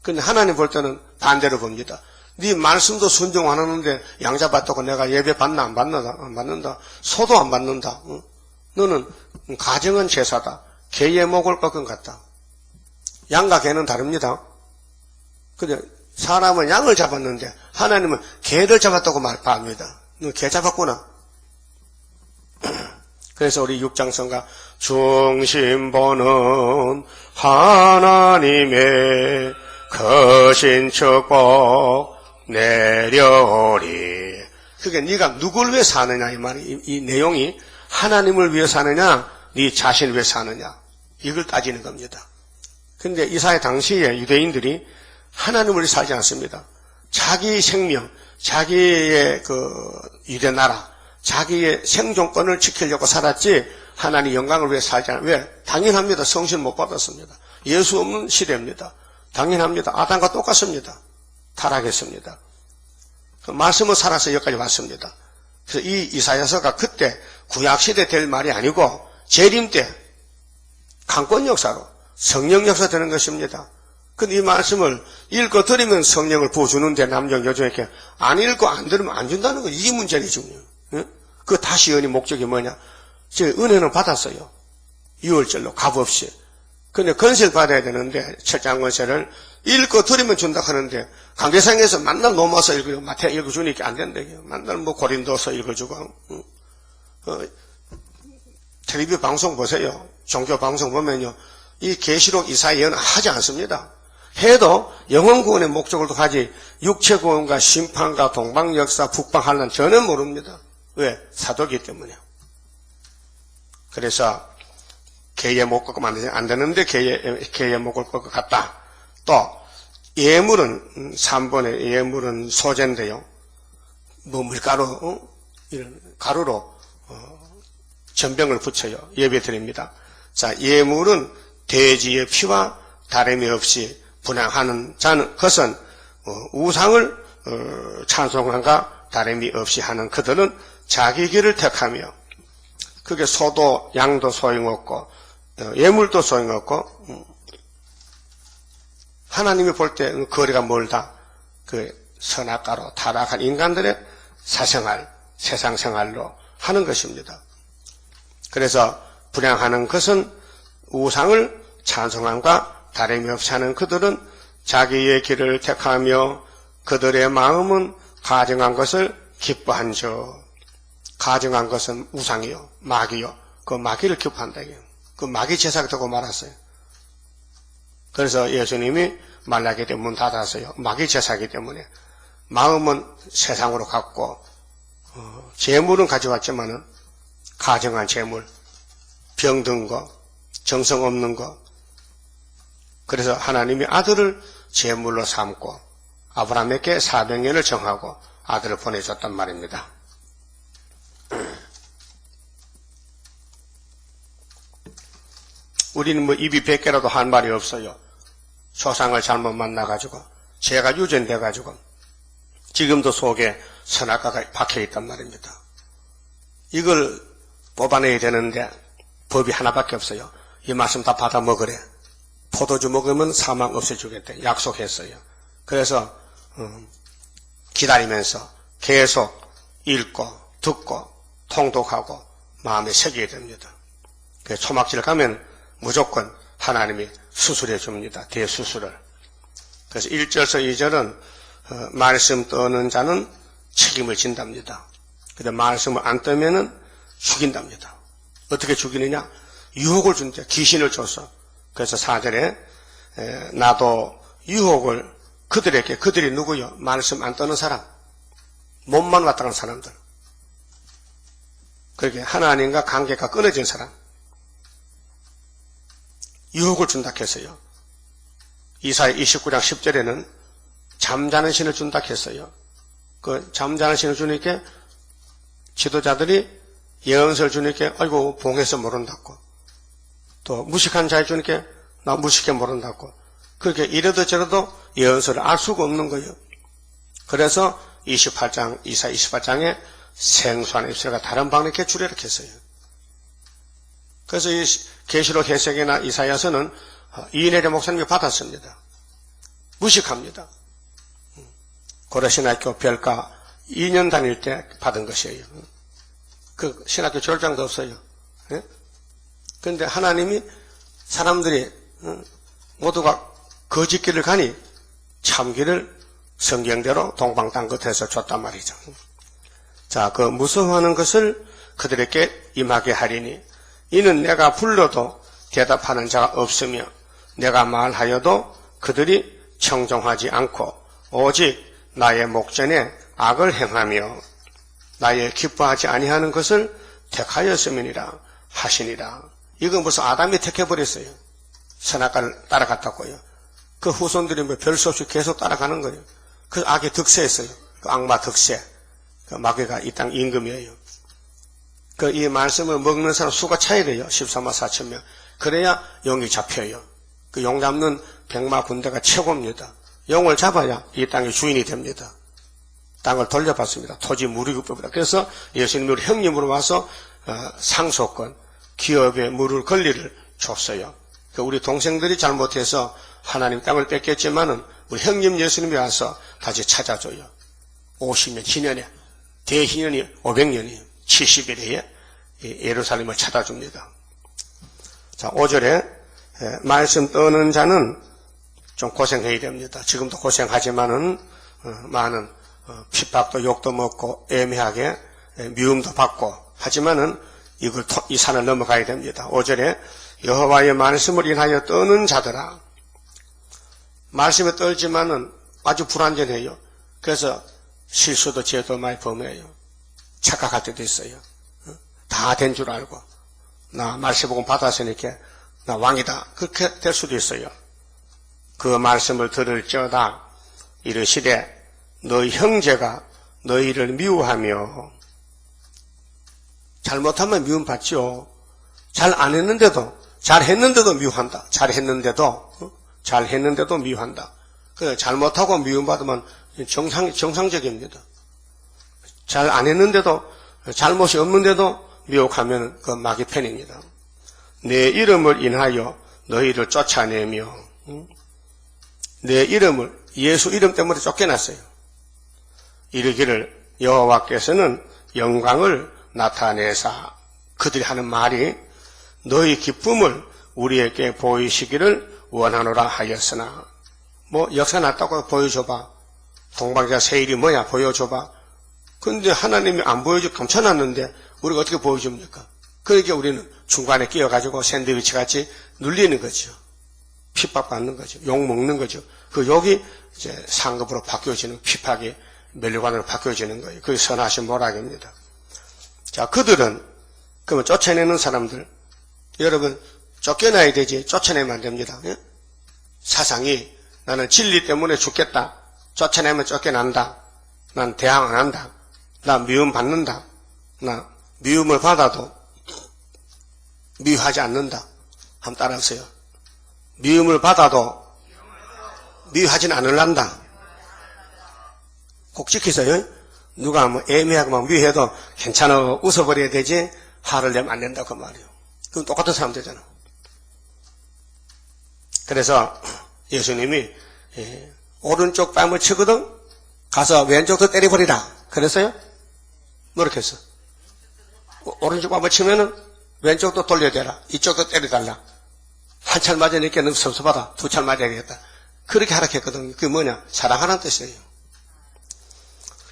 [SPEAKER 1] 근데 하나님 볼 때는 반대로 봅니다. 네 말씀도 순종 안 하는데 양 잡았다고 내가 예배 받나 안 받는다. 안 받는다. 소도 안 받는다. 너는 가정은 제사다. 개의 목을 꺾은 것 같다. 양과 개는 다릅니다. 근데 사람은 양을 잡았는데 하나님은 개를 잡았다고 말합니다. 너 개 잡았구나. 그래서 우리 육장성가 중심보는 하나님의 거신 축복 내려오리. 그게 네가 누굴 위해 사느냐 이 말이 이 내용이 하나님을 위해 사느냐 네 자신을 위해 사느냐 이걸 따지는 겁니다. 근데 이사야 당시에 유대인들이 하나님을 위해 살지 않습니다. 자기 생명, 자기의 유대 나라, 자기의 생존권을 지키려고 살았지 하나님 영광을 위해 살지 않아요. 왜? 당연합니다. 성신 못 받았습니다. 예수 없는 시대입니다. 당연합니다. 아담과 똑같습니다. 타락했습니다. 그 말씀을 살아서 여기까지 왔습니다. 그래서 이 이사야서가 그때 구약시대 될 말이 아니고 재림 때 강권 역사로 성령 역사 되는 것입니다. 근데 이 말씀을 읽고 들으면 성령을 부어주는데 남녀 여종에게 안 읽고 안 들으면 안 준다는 거 이게 문제이죠. 그 다시 은의 목적이 뭐냐? 저 은혜는 받았어요. 6월절로 값없이. 근데 건세를 받아야 되는데 철장 건세를 읽고 들으면 준다 하는데 관계상에서 만날 넘어서 읽고 마태 읽어주니까 안 된다. 만날 고린도서 읽어주고 텔레비전 방송 보세요. 종교 방송 보면요. 이 계시록 이사야 예언 하지 않습니다. 해도 영혼 구원의 목적을 가지 육체 구원과 심판과 동방 역사 북방 환난 전혀 모릅니다. 왜? 사도기 때문에. 그래서 개의 목 꺾으면 안 되는데 개의 목을 꺾어 갔다. 또 예물은 3번에 예물은 소재인데요. 밀가루 이런 가루로 전병을 붙여요. 예배 드립니다. 자, 예물은 돼지의 피와 다름이 없이 분향하는 자는 것은 우상을 찬송함과 다름이 없이 하는 그들은 자기 길을 택하며 그게 소도 양도 소용없고 예물도 소용없고 하나님이 볼 때 거리가 멀다. 그 선악가로 타락한 인간들의 사생활, 세상 생활로 하는 것입니다. 그래서 분향하는 것은 우상을 찬송함과 다름이 없이 하는 그들은 자기의 길을 택하며 그들의 마음은 가증한 것을 기뻐한저. 가증한 것은 우상이요, 마귀요. 그 마귀를 기뻐한다. 그 마귀 제사가 되고 말았어요. 그래서 예수님이 말라기에 문 닫았어요. 마귀 제사이기 때문에. 마음은 세상으로 갔고 재물은 가져왔지만은 가정한 재물, 병든 거, 정성 없는 거. 그래서 하나님이 아들을 제물로 삼고 아브라함에게 400년을 정하고 아들을 보내줬단 말입니다. 우리는 뭐 입이 100개라도 한 말이 없어요. 조상을 잘못 만나가지고 죄가 유전돼가지고 지금도 속에 선악과가 박혀있단 말입니다. 이걸 뽑아내야 되는데 법이 하나밖에 없어요. 이 말씀 다 받아 먹으래. 포도주 먹으면 사망 없애주겠대. 약속했어요. 그래서 기다리면서 계속 읽고 듣고 통독하고 마음에 새겨야 됩니다. 그래서 초막질 가면 무조건 하나님이 수술해 줍니다. 대수술을. 그래서 1절서 2절은 말씀 떠는 자는 책임을 진답니다. 근데 말씀을 안 떠면은 죽인답니다. 어떻게 죽이느냐? 유혹을 준대. 귀신을 줘서. 그래서 4절에 나도 유혹을 그들에게, 그들이 누구요? 말씀 안 떠는 사람. 몸만 왔다 간 사람들. 그렇게 하나님과 관계가 끊어진 사람. 유혹을 준다 했어요. 이사야 29장 10절에는 잠자는 신을 준다 했어요. 그 잠자는 신을 주니까 지도자들이 예언서를 주니까 아이고 봉해서 모른다고. 또 무식한 자에 주니까 나 무식해 모른다고. 그렇게 이래도 저래도 예언서를 알 수가 없는 거예요. 그래서 28장 이사야 28장에 생수한 입술과 다른 방언에 주례를 했어요. 그래서 이 계시록 해석이나 이사야서는 이인혜리 목사님이 받았습니다. 무식합니다. 고려신학교 별과 2년 다닐 때 받은 것이에요. 그 신학교 졸장도 없어요. 그런데 하나님이 사람들이 모두가 거짓길을 가니 참길을 성경대로 동방땅끝해서 줬단 말이죠. 자, 그 무서워하는 것을 그들에게 임하게 하리니 이는 내가 불러도 대답하는 자가 없으며 내가 말하여도 그들이 청종하지 않고 오직 나의 목전에 악을 행하며 나의 기뻐하지 아니하는 것을 택하였음이니라 하시니라. 이건 벌써 아담이 택해버렸어요. 선악과를 따라갔다고요. 그 후손들이 뭐 별 수 없이 계속 따라가는 거예요. 그 악의 득세였어요. 그 악마 득세. 그 마귀가 이 땅 임금이에요. 그 이 말씀을 먹는 사람 수가 차야 돼요. 14만 4천 명. 그래야 용이 잡혀요. 그 용 잡는 백마 군대가 최고입니다. 용을 잡아야 이 땅의 주인이 됩니다. 땅을 돌려받습니다. 토지 무리급법이다. 그래서 예수님이 우리 형님으로 와서 상속권, 기업의 물을 권리를 줬어요. 그 우리 동생들이 잘못해서 하나님 땅을 뺏겼지만은 우리 형님 예수님이 와서 다시 찾아줘요. 50년, 희년에 대희년이 500년이 70일에 예루살렘을 찾아줍니다. 자, 5절에 말씀 떠는 자는 좀 고생해야 됩니다. 지금도 고생하지만은 많은 핍박도 욕도 먹고 애매하게 미움도 받고 하지만은 이 산을 넘어가야 됩니다. 5절에 여호와의 말씀을 인하여 떠는 자들아. 말씀에 떨지만은 아주 불완전해요. 그래서 실수도 죄도 많이 범해요. 착각할 때도 있어요. 다 된 줄 알고 나 말씀복음 받았으니까 나 왕이다. 그렇게 될 수도 있어요. 그 말씀을 들을지어다 이르시되 너희 형제가 너희를 미워하며. 잘못하면 미움받죠. 잘 안 했는데도, 잘했는데도 미워한다. 잘했는데도 미워한다. 잘못하고 미움받으면 정상적입니다. 잘 안 했는데도, 잘못이 없는데도 미혹하면 그 마귀 편입니다. 내 이름을 인하여 너희를 쫓아내며, 내 이름을, 예수 이름 때문에 쫓겨났어요. 이르기를 여호와께서는 영광을 나타내사. 그들이 하는 말이 너희 기쁨을 우리에게 보이시기를 원하노라 하였으나. 뭐 역사 났다고 보여줘봐. 동방자 세일이 뭐냐 보여줘봐. 근데 하나님이 안 보여주고 감춰놨는데 우리가 어떻게 보여줍니까? 그러니까 우리는 중간에 끼어가지고 샌드위치 같이 눌리는 거죠. 핍박받는 거죠. 욕 먹는 거죠. 그 욕이 이제 상급으로 바뀌어지는, 핍박이 멸류관으로 바뀌어지는 거예요. 그게 선하신 모락입니다. 자, 그들은, 그러면 쫓아내는 사람들, 여러분, 쫓겨나야 되지, 쫓아내면 안 됩니다. 예? 사상이, 나는 진리 때문에 죽겠다. 쫓아내면 쫓겨난다. 난 대항 안 한다. 나 미움 받는다. 나 미움을 받아도 미워하지 않는다. 한번 따라하세요. 미움을 받아도 미워하진 않을란다. 꼭 지키세요. 누가 뭐 애매하고 막 미워해도 괜찮아 웃어버려야 되지 화를 내면 안 된다 그 말이에요. 그럼 똑같은 사람 되잖아. 그래서 예수님이 오른쪽 뺨을 치거든 가서 왼쪽도 때려버리라 그랬어요? 뭐렇게 했어? 오른쪽 뺨을 치면은 왼쪽도 돌려대라. 이쪽도 때려달라. 한 찰 맞으니까 너무 섭섭하다. 두 찰 맞아야겠다. 그렇게 하락했거든요. 그게 뭐냐? 사랑하라는 뜻이에요.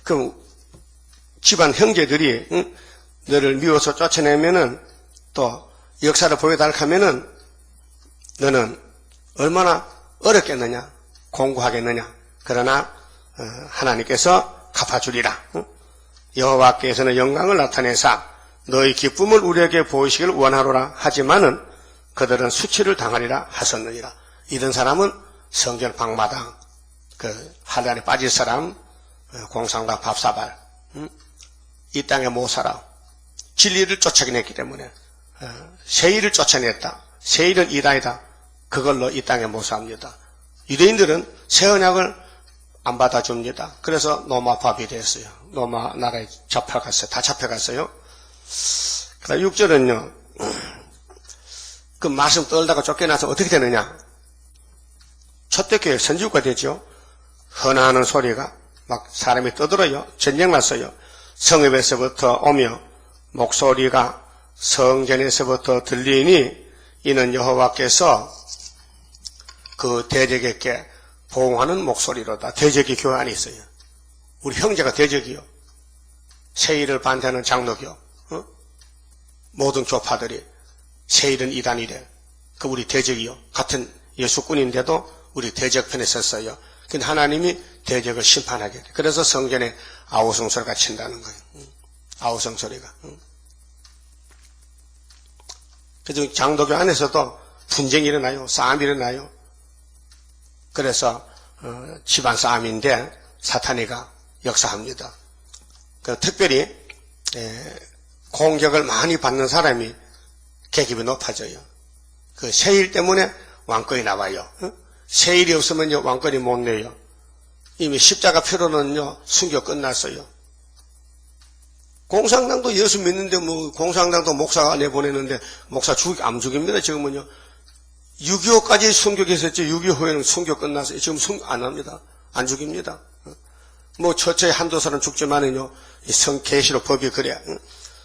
[SPEAKER 1] 그럼 집안 형제들이 너를 미워서 쫓아내면은 또 역사를 보여달라 하면은 너는 얼마나 어렵겠느냐? 공고하겠느냐? 그러나 하나님께서 갚아주리라. 여호와께서는 영광을 나타내사 너희 기쁨을 우리에게 보이시길 원하노라 하지만은 그들은 수치를 당하리라 하셨느니라. 이런 사람은 성전 방마당, 한란에 빠질 사람, 공상당 밥사발, 이 땅에 못 살아. 진리를 쫓아냈기 때문에 세일을 쫓아냈다. 세일은 이단이다. 그걸로 이 땅에 못 삽니다. 유대인들은 새 언약을 안 받아줍니다. 그래서 로마법이 됐어요. 로마 나라에 잡혀갔어요. 다 잡혀갔어요. 그러나 6절은요. 그 말씀 떨다가 쫓겨나서 어떻게 되느냐. 초대교회 선지구가 되죠. 헌하는 소리가 막 사람이 떠들어요. 전쟁 났어요. 성읍에서부터 오며 목소리가 성전에서부터 들리니 이는 여호와께서 그 대적에게 보응하는 목소리로다. 대적이 교회 안에 있어요. 우리 형제가 대적이요. 세일을 반대하는 장로교, 모든 교파들이 세일은 이단이래. 그 우리 대적이요. 같은 예수꾼인데도 우리 대적 편에 섰어요. 근데 하나님이 대적을 심판하게 돼. 그래서 성전에 아우성 소리가 친다는 거예요. 아우성 소리가. 그래서 장로교 안에서도 분쟁이 일어나요. 싸움이 일어나요. 그래서 집안 싸움인데 사탄이가 역사합니다. 특별히 공격을 많이 받는 사람이 계급이 높아져요. 그 세일 때문에 왕권이 나와요. 세일이 없으면요 왕권이 못 내요. 이미 십자가 표로는요 순교 끝났어요. 공산당도 예수 믿는데 뭐 공산당도 목사가 내보내는데 목사 안 죽입니다. 지금은요 6.25까지 순교했었죠. 6.25 후에는 순교 끝났어요. 지금 순교 안 합니다. 안 죽입니다. 뭐 처처에 한두 사람 죽지만은요 이 성계시록 법이 그래.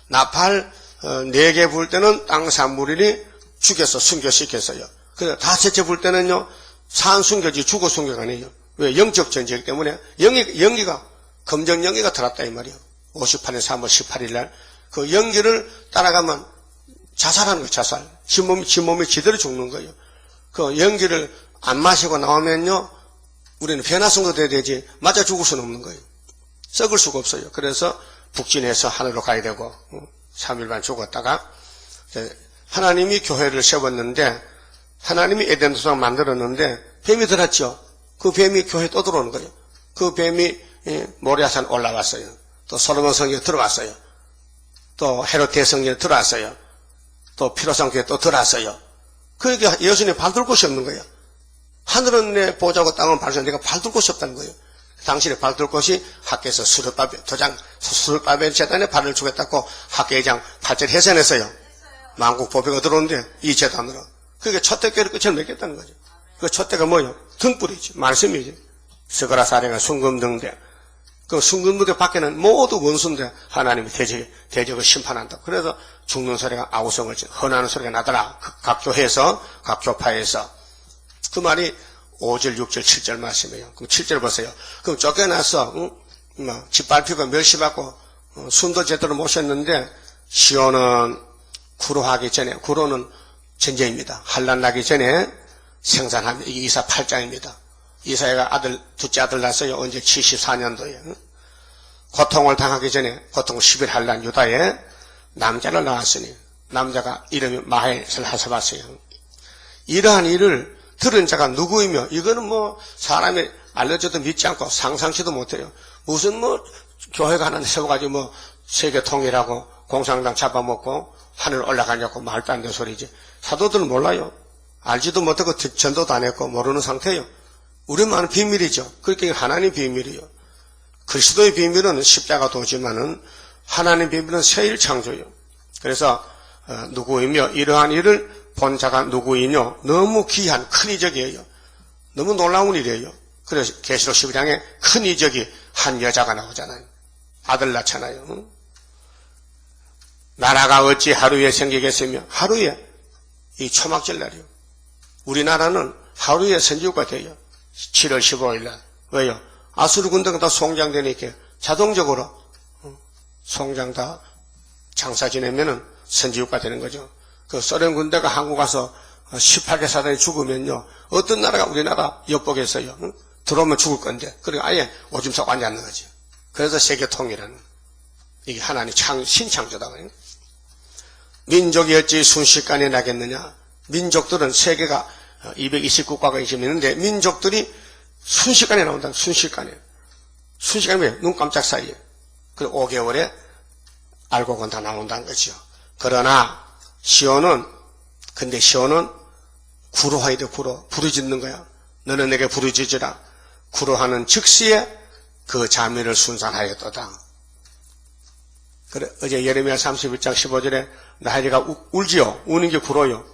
[SPEAKER 1] 나팔 4개 불 때는 땅 산무리니 죽여서 순교시켰어요. 그래서 5째 불 때는요 산 순교지 죽어 순교가 아니에요. 왜? 영적 전쟁 때문에 영기가 검정 영기가 들었다 이 말이에요. 58년 3월 18일 날 그 영기를 따라가면 자살하는 거예요. 자살. 지 몸이 지대로 죽는 거예요. 그 연기를 안 마시고 나오면요 우리는 변화성도 돼야 되지 맞아 죽을 수는 없는 거예요. 썩을 수가 없어요. 그래서 북진해서 하늘로 가야 되고 3일만 죽었다가 하나님이 교회를 세웠는데 하나님이 에덴 동산 만들었는데 뱀이 들었죠. 그 뱀이 교회에 또 들어오는 거예요. 그 뱀이 모리아산 올라왔어요. 또 솔로몬 성에 들어왔어요. 또 헤롯 대성에 들어왔어요. 또 피로상 교회 또 들어왔어요. 그러니까 예수님 발둘 곳이 없는 거예요. 하늘은 내 보좌고 땅은 발전 내가 발둘 곳이 없다는 거예요. 당신의 발둘 곳이 학교에서 수르바벨 재단에 발을 주겠다고 학교회장 8절 해산했어요. 만국 보배가 들어오는데 이 재단으로. 그게 첫대교를 끝을 맺겠다는 거죠. 그 첫대가 뭐예요? 등불이지. 말씀이지. 스가라 사례가 순금등대. 그 순금등대 밖에는 모두 원수인데 하나님이 대적을 심판한다. 그래서 죽는 소리가 아우성을 헌하는 소리가 나더라. 각 교회에서 각 교파에서. 그 말이 5절 6절 7절 말씀이에요. 그럼 7절 보세요. 그럼 쫓겨나서 짓밟히고 멸시받고 순도 제대로 모셨는데 시온은 구로하기 전에, 구로는 전쟁입니다. 환란 나기 전에 생산합니다. 이게 이사 8장입니다. 이사야가 둘째 아들 낳았어요. 언제 74년도에. 고통을 당하기 전에, 고통 10일 환란 유다에 남자를 낳았으니, 남자가 이름이 마헬을 하셔봤어요. 이러한 일을 들은 자가 누구이며, 이거는 뭐 사람이 알려줘도 믿지 않고 상상치도 못해요. 무슨 뭐 교회가 하나 세워가지고 뭐 세계 통일하고 공산당 잡아먹고 하늘 올라가냐고 말도 안 되는 소리지. 사도들은 몰라요. 알지도 못하고 전도도 안 했고 모르는 상태예요. 우리만은 비밀이죠. 그렇게 하나님 비밀이에요. 그리스도의 비밀은 십자가 도지만은 하나님 비밀은 새일 창조예요. 그래서 누구이며 이러한 일을 본 자가 누구이뇨? 너무 귀한 큰 이적이에요. 너무 놀라운 일이에요. 그래서 계시록 12장에 큰 이적이 한 여자가 나오잖아요. 아들 낳잖아요. 나라가 어찌 하루에 생기겠으며, 하루에 이 초막절 날이요. 우리나라는 하루에 선지국가 돼요. 7월 15일 날. 왜요? 아수르 군대가 다 송장되니까 자동적으로 송장 다 장사 지내면은 선지국가 되는 거죠. 그 소련 군대가 한국 와서 18개 사단이 죽으면요. 어떤 나라가 우리나라 엿보겠어요. 들어오면 죽을 건데. 그러니까 아예 오줌 싸고 앉아있는 거죠. 그래서 세계 통일은 이게 하나님 신창조다. 민족이 어찌 순식간에 나겠느냐. 민족들은 세계가 229국가가 있는데 민족들이 순식간에 나온다. 순식간에. 순식간에 왜? 눈 깜짝 사이에. 그리고 5개월에 알고 건 다 나온다는 거죠. 그러나 시온은 구로해야 돼. 구로. 부르짖는 거야. 너는 내게 부르짖으라. 구로하는 즉시에 그 자매를 순산하였도다. 그래, 어제 예레미야 31장 15절에 나혜리가 울지요. 우는 게 구로요.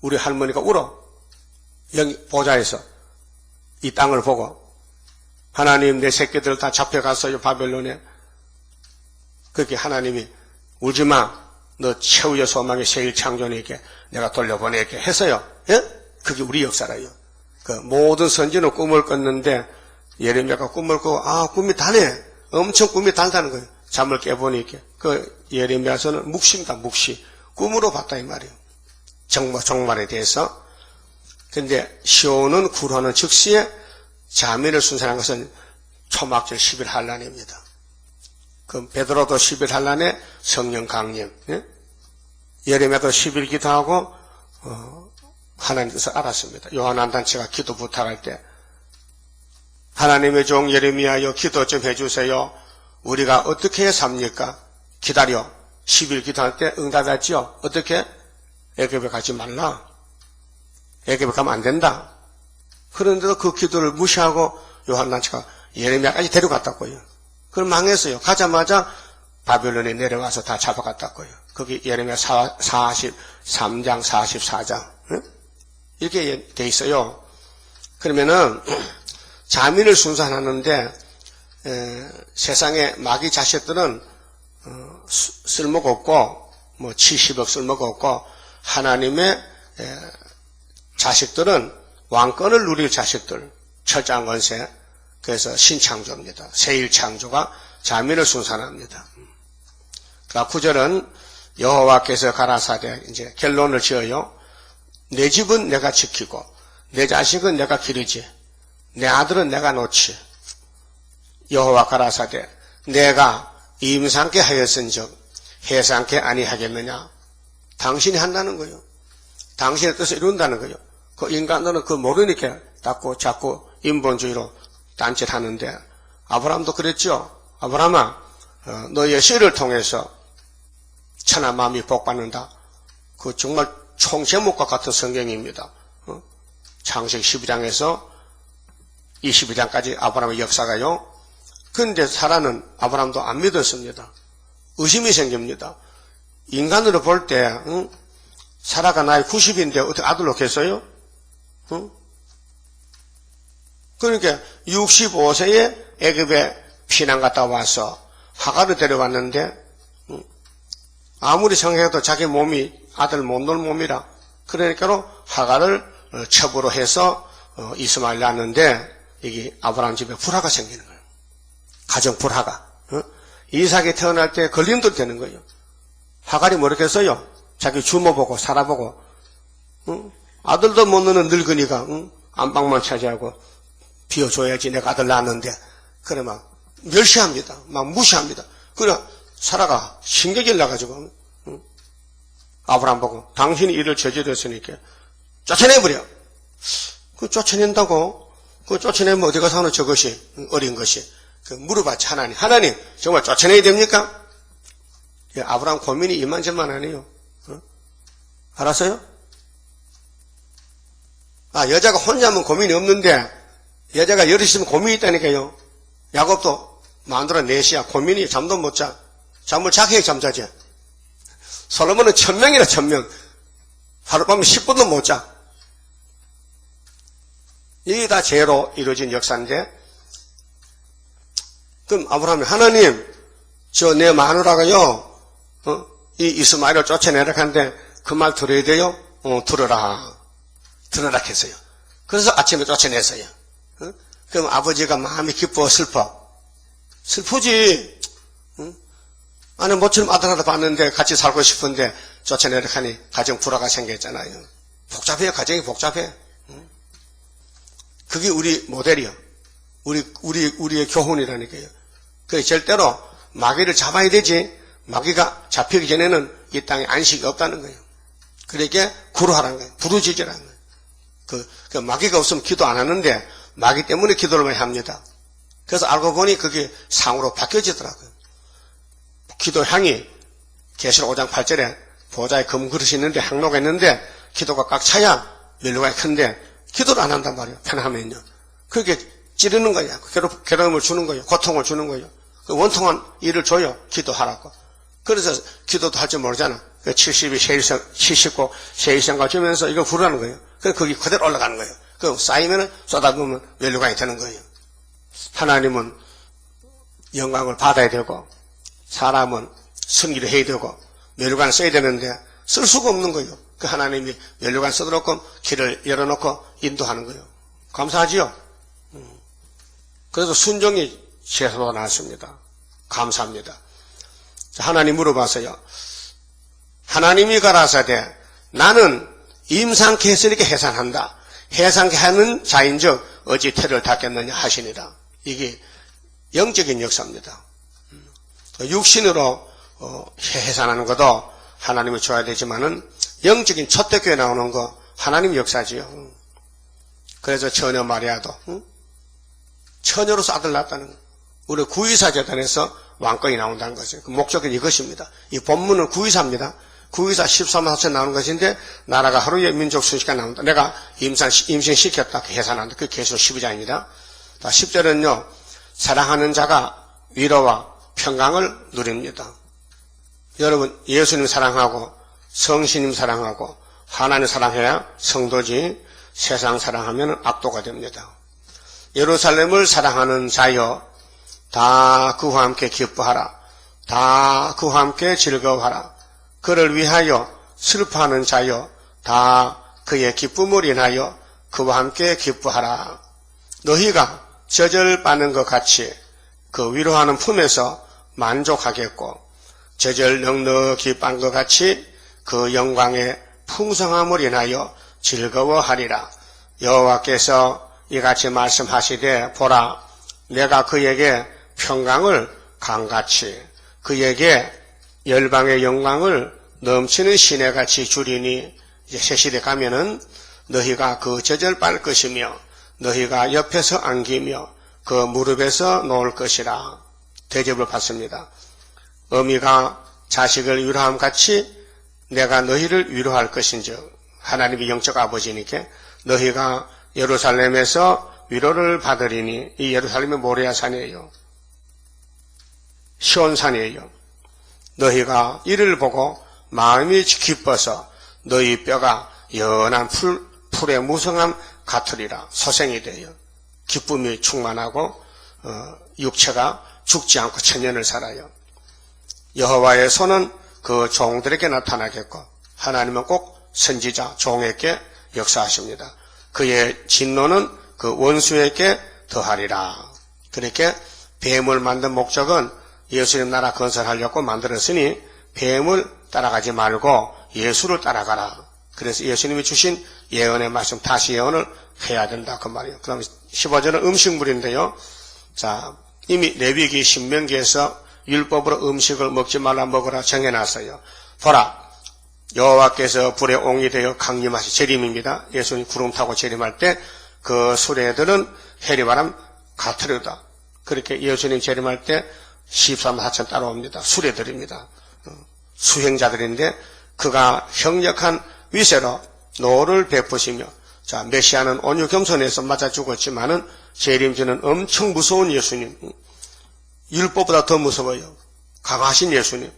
[SPEAKER 1] 우리 할머니가 울어. 여기 보좌에서 이 땅을 보고 하나님 내 새끼들 다 잡혀갔어요. 바벨론에. 그렇게 하나님이 울지마. 너 최후의 소망의 세일 창조니까 내가 돌려보낼게 했어요. 예? 그게 우리 역사라요. 그 모든 선지는 꿈을 꿨는데 예레미야가 꿈을 꾸고 꿈이 다네. 엄청 꿈이 달다는 거예요. 잠을 깨보니까 그 예레미야서는 묵시입니다. 묵시. 꿈으로 봤다 이 말이에요. 정말에 대해서. 근데 시온은 구로하는 즉시에 자매를 순산한 것은 초막절 10일 한란입니다. 그 베드로도 10일 한란에 성령 강림. 예? 예레미야도 10일 기도하고 하나님께서 알았습니다. 요한한단체가 기도 부탁할 때 하나님의 종 예레미야여 기도 좀 해주세요. 우리가 어떻게 삽니까? 기다려. 10일 기도할 때 응답했지요. 어떻게? 애굽에 가지 말라. 애굽에 가면 안 된다. 그런데도 그 기도를 무시하고 요한단체가 예레미야까지 데려갔다고요. 그럼 망했어요. 가자마자 바벨론에 내려와서 다 잡아갔다고요. 거기 예레미야 43장 44장 이렇게 돼 있어요. 그러면은 자민을 순산하는데 세상에 마귀 자식들은 쓸모가 없고 뭐 70억 쓸모가 없고 하나님의 자식들은 왕권을 누릴 자식들 철장건세. 그래서 신창조입니다. 세일창조가 자민을 순산합니다. 그 9절은 여호와께서 가라사대 이제 결론을 지어요. 내 집은 내가 지키고 내 자식은 내가 기르지 내 아들은 내가 놓지. 여호와 가라사대 내가 임상케 하였은즉 해상케 아니하겠느냐. 당신이 한다는 거예요. 당신의 뜻을 이룬다는 거예요. 그 인간들은 그거 모르니까 자꾸 인본주의로 딴짓하는데 아브라함도 그랬죠. 아브라함아 너의 씨를 통해서 천하 만민이 복받는다. 그 정말 총제목과 같은 성경입니다. 창세기 12장에서 22장까지 아브라함의 역사가요. 그런데 사라는 아브라함도 안 믿었습니다. 의심이 생깁니다. 인간으로 볼 때 사라가 나이 90인데 어떻게 아들 놓겠어요? 그러니까 65세에 애굽에 피난 갔다 와서 하가를 데려왔는데 아무리 생각해도 자기 몸이 아들 못 놓을 몸이라 그러니까로 하가를 첩으로 해서 이스마엘 낳았는데 이게 아브라함 집에 불화가 생기는 거예요. 가정 불화가. 이삭이 태어날 때 걸림돌 되는 거예요. 하갈이 뭐랬겠어요? 자기 주모 보고 살아보고 아들도 못 낳는 늙은이가 안방만 차지하고 비워줘야지 내가 아들 낳았는데 그래 막 멸시합니다. 막 무시합니다. 그래 사라가 신경질 나가지고 아브라함 보고 당신이 이를 저질렀으니까 쫓아내버려. 그 쫓아낸다고? 그 쫓아내면 어디 가서 하는 저것이 어린 것이 그 물어봤지 하나님. 하나님 정말 쫓아내야 됩니까? 예, 아브라함 고민이 이만저만 아니에요. 알았어요? 아 여자가 혼자면 고민이 없는데 여자가 여럿 있으면 고민이 있다니까요. 야곱도 만들어 넷이야. 고민이 잠도 못 자. 잠을 자게 잠자지. 솔로몬은 1000명이라 1000명. 하룻밤에 10분도 못 자. 이게 다 죄로 이루어진 역사인데 그럼 아브라함이 하나님 저 내 마누라가요 이 이스마엘을 쫓아내라 하는데 그 말 들어야 돼요? 들어라 했어요. 그래서 아침에 쫓아냈어요. 그럼 아버지가 마음이 기뻐 슬퍼? 슬프지. 아니 모처럼 아들 하나 봤는데 같이 살고 싶은데 쫓아내라 하니 가정 불화가 생겼잖아요. 복잡해요. 가정이 복잡해. 그게 우리 모델이요. 우리의 교훈이라니까요. 그 절대로 마귀를 잡아야 되지 마귀가 잡히기 전에는 이 땅에 안식이 없다는 거예요. 그러니까 구루하라는 거예요. 부르짖으라는 거예요. 그 마귀가 없으면 기도 안 하는데 마귀 때문에 기도를 많이 합니다. 그래서 알고 보니 그게 상으로 바뀌어지더라고요. 기도 향이 계시록 5장 8절에 보좌에 금그릇이 있는데 향로가 있는데 기도가 꽉 차야 멸류관이 큰데 기도를 안 한단 말이에요. 편하면요. 그렇게 찌르는 거야. 괴로움을 주는 거예요. 고통을 주는 거예요. 원통한 일을 줘요. 기도하라고. 그래서 기도도 할 줄 모르잖아. 70이 세일성, 79 세일성과 주면서 이걸 부르는 거예요. 그래서 거기 그대로 올라가는 거예요. 그 쌓이면은 쏟아부으면 멸류관이 되는 거예요. 하나님은 영광을 받아야 되고 사람은 승리를 해야 되고 멸류관을 써야 되는데 쓸 수가 없는 거예요. 그 하나님이 멸류관 써놓고 길을 열어놓고 인도하는 거예요. 감사하지요? 그래서 순종이 최소로 나왔습니다. 감사합니다. 하나님 물어봤어요. 하나님이 가라사대 나는 임상케 했으니까 해산한다. 해산케 하는 자인즉 어찌 태를 닦겠느냐 하시니라. 이게 영적인 역사입니다. 육신으로 해산하는 것도 하나님을 줘야 되지만은 영적인 초대교회 나오는 거 하나님 역사지요. 그래서 처녀 마리아도 처녀로서 아들 낳았다는 거. 우리 구의사 재단에서 왕권이 나온다는 거죠. 그 목적은 이것입니다. 이 본문은 구의사입니다. 구의사 13만 4천 나오는 것인데 나라가 하루에 민족 순식간 나온다. 내가 임신시켰다. 해산한다. 그게 계시록 12장입니다. 10절은요. 사랑하는 자가 위로와 평강을 누립니다. 여러분 예수님 사랑하고 성신님 사랑하고 하나님 사랑해야 성도지 세상 사랑하면 악도가 됩니다. 예루살렘을 사랑하는 자여 다 그와 함께 기뻐하라. 다 그와 함께 즐거워하라. 그를 위하여 슬퍼하는 자여 다 그의 기쁨을 인하여 그와 함께 기뻐하라. 너희가 젖을 빠는 것 같이 그 위로하는 품에서 만족하겠고 젖을 넉넉히 빤 것 같이 그 영광의 풍성함을 인하여 즐거워하리라. 여호와께서 이같이 말씀하시되 보라 내가 그에게 평강을 강같이 그에게 열방의 영광을 넘치는 시내같이 주리니 이제 새 시대 가면은 너희가 그 젖을 빨 것이며 너희가 옆에서 안기며 그 무릎에서 놓을 것이라. 대접을 받습니다. 어미가 자식을 위로함 같이 내가 너희를 위로할 것인즉 하나님이 영적 아버지니까 너희가 예루살렘에서 위로를 받으리니 이 예루살렘이 모리아산이에요. 시온산이에요. 너희가 이를 보고 마음이 기뻐서 너희 뼈가 연한 풀의 무성함 같으리라. 소생이 돼요. 기쁨이 충만하고 육체가 죽지 않고 천년을 살아요. 여호와의 손은 그 종들에게 나타나겠고 하나님은 꼭 선지자 종에게 역사하십니다. 그의 진노는 그 원수에게 더하리라. 그렇게 뱀을 만든 목적은 예수님 나라 건설하려고 만들었으니 뱀을 따라가지 말고 예수를 따라가라. 그래서 예수님이 주신 예언의 말씀 다시 예언을 해야 된다 그 말이에요. 그 다음에 15절은 음식물인데요. 자, 이미 레위기 신명기에서 율법으로 음식을 먹지 말라 먹으라 정해놨어요. 보라, 여호와께서 불에 옹이 되어 강림하시 재림입니다. 예수님 구름 타고 재림할 때 그 수레들은 해리바람 가트르다. 그렇게 예수님 재림할 때 14만 4천 따라옵니다. 수레들입니다. 수행자들인데 그가 형력한 위세로 노를 베푸시며, 자, 메시아는 온유 겸손해서 맞아 죽었지만은 재림전은 엄청 무서운 예수님, 율법보다 더 무서워요. 강하신 예수님,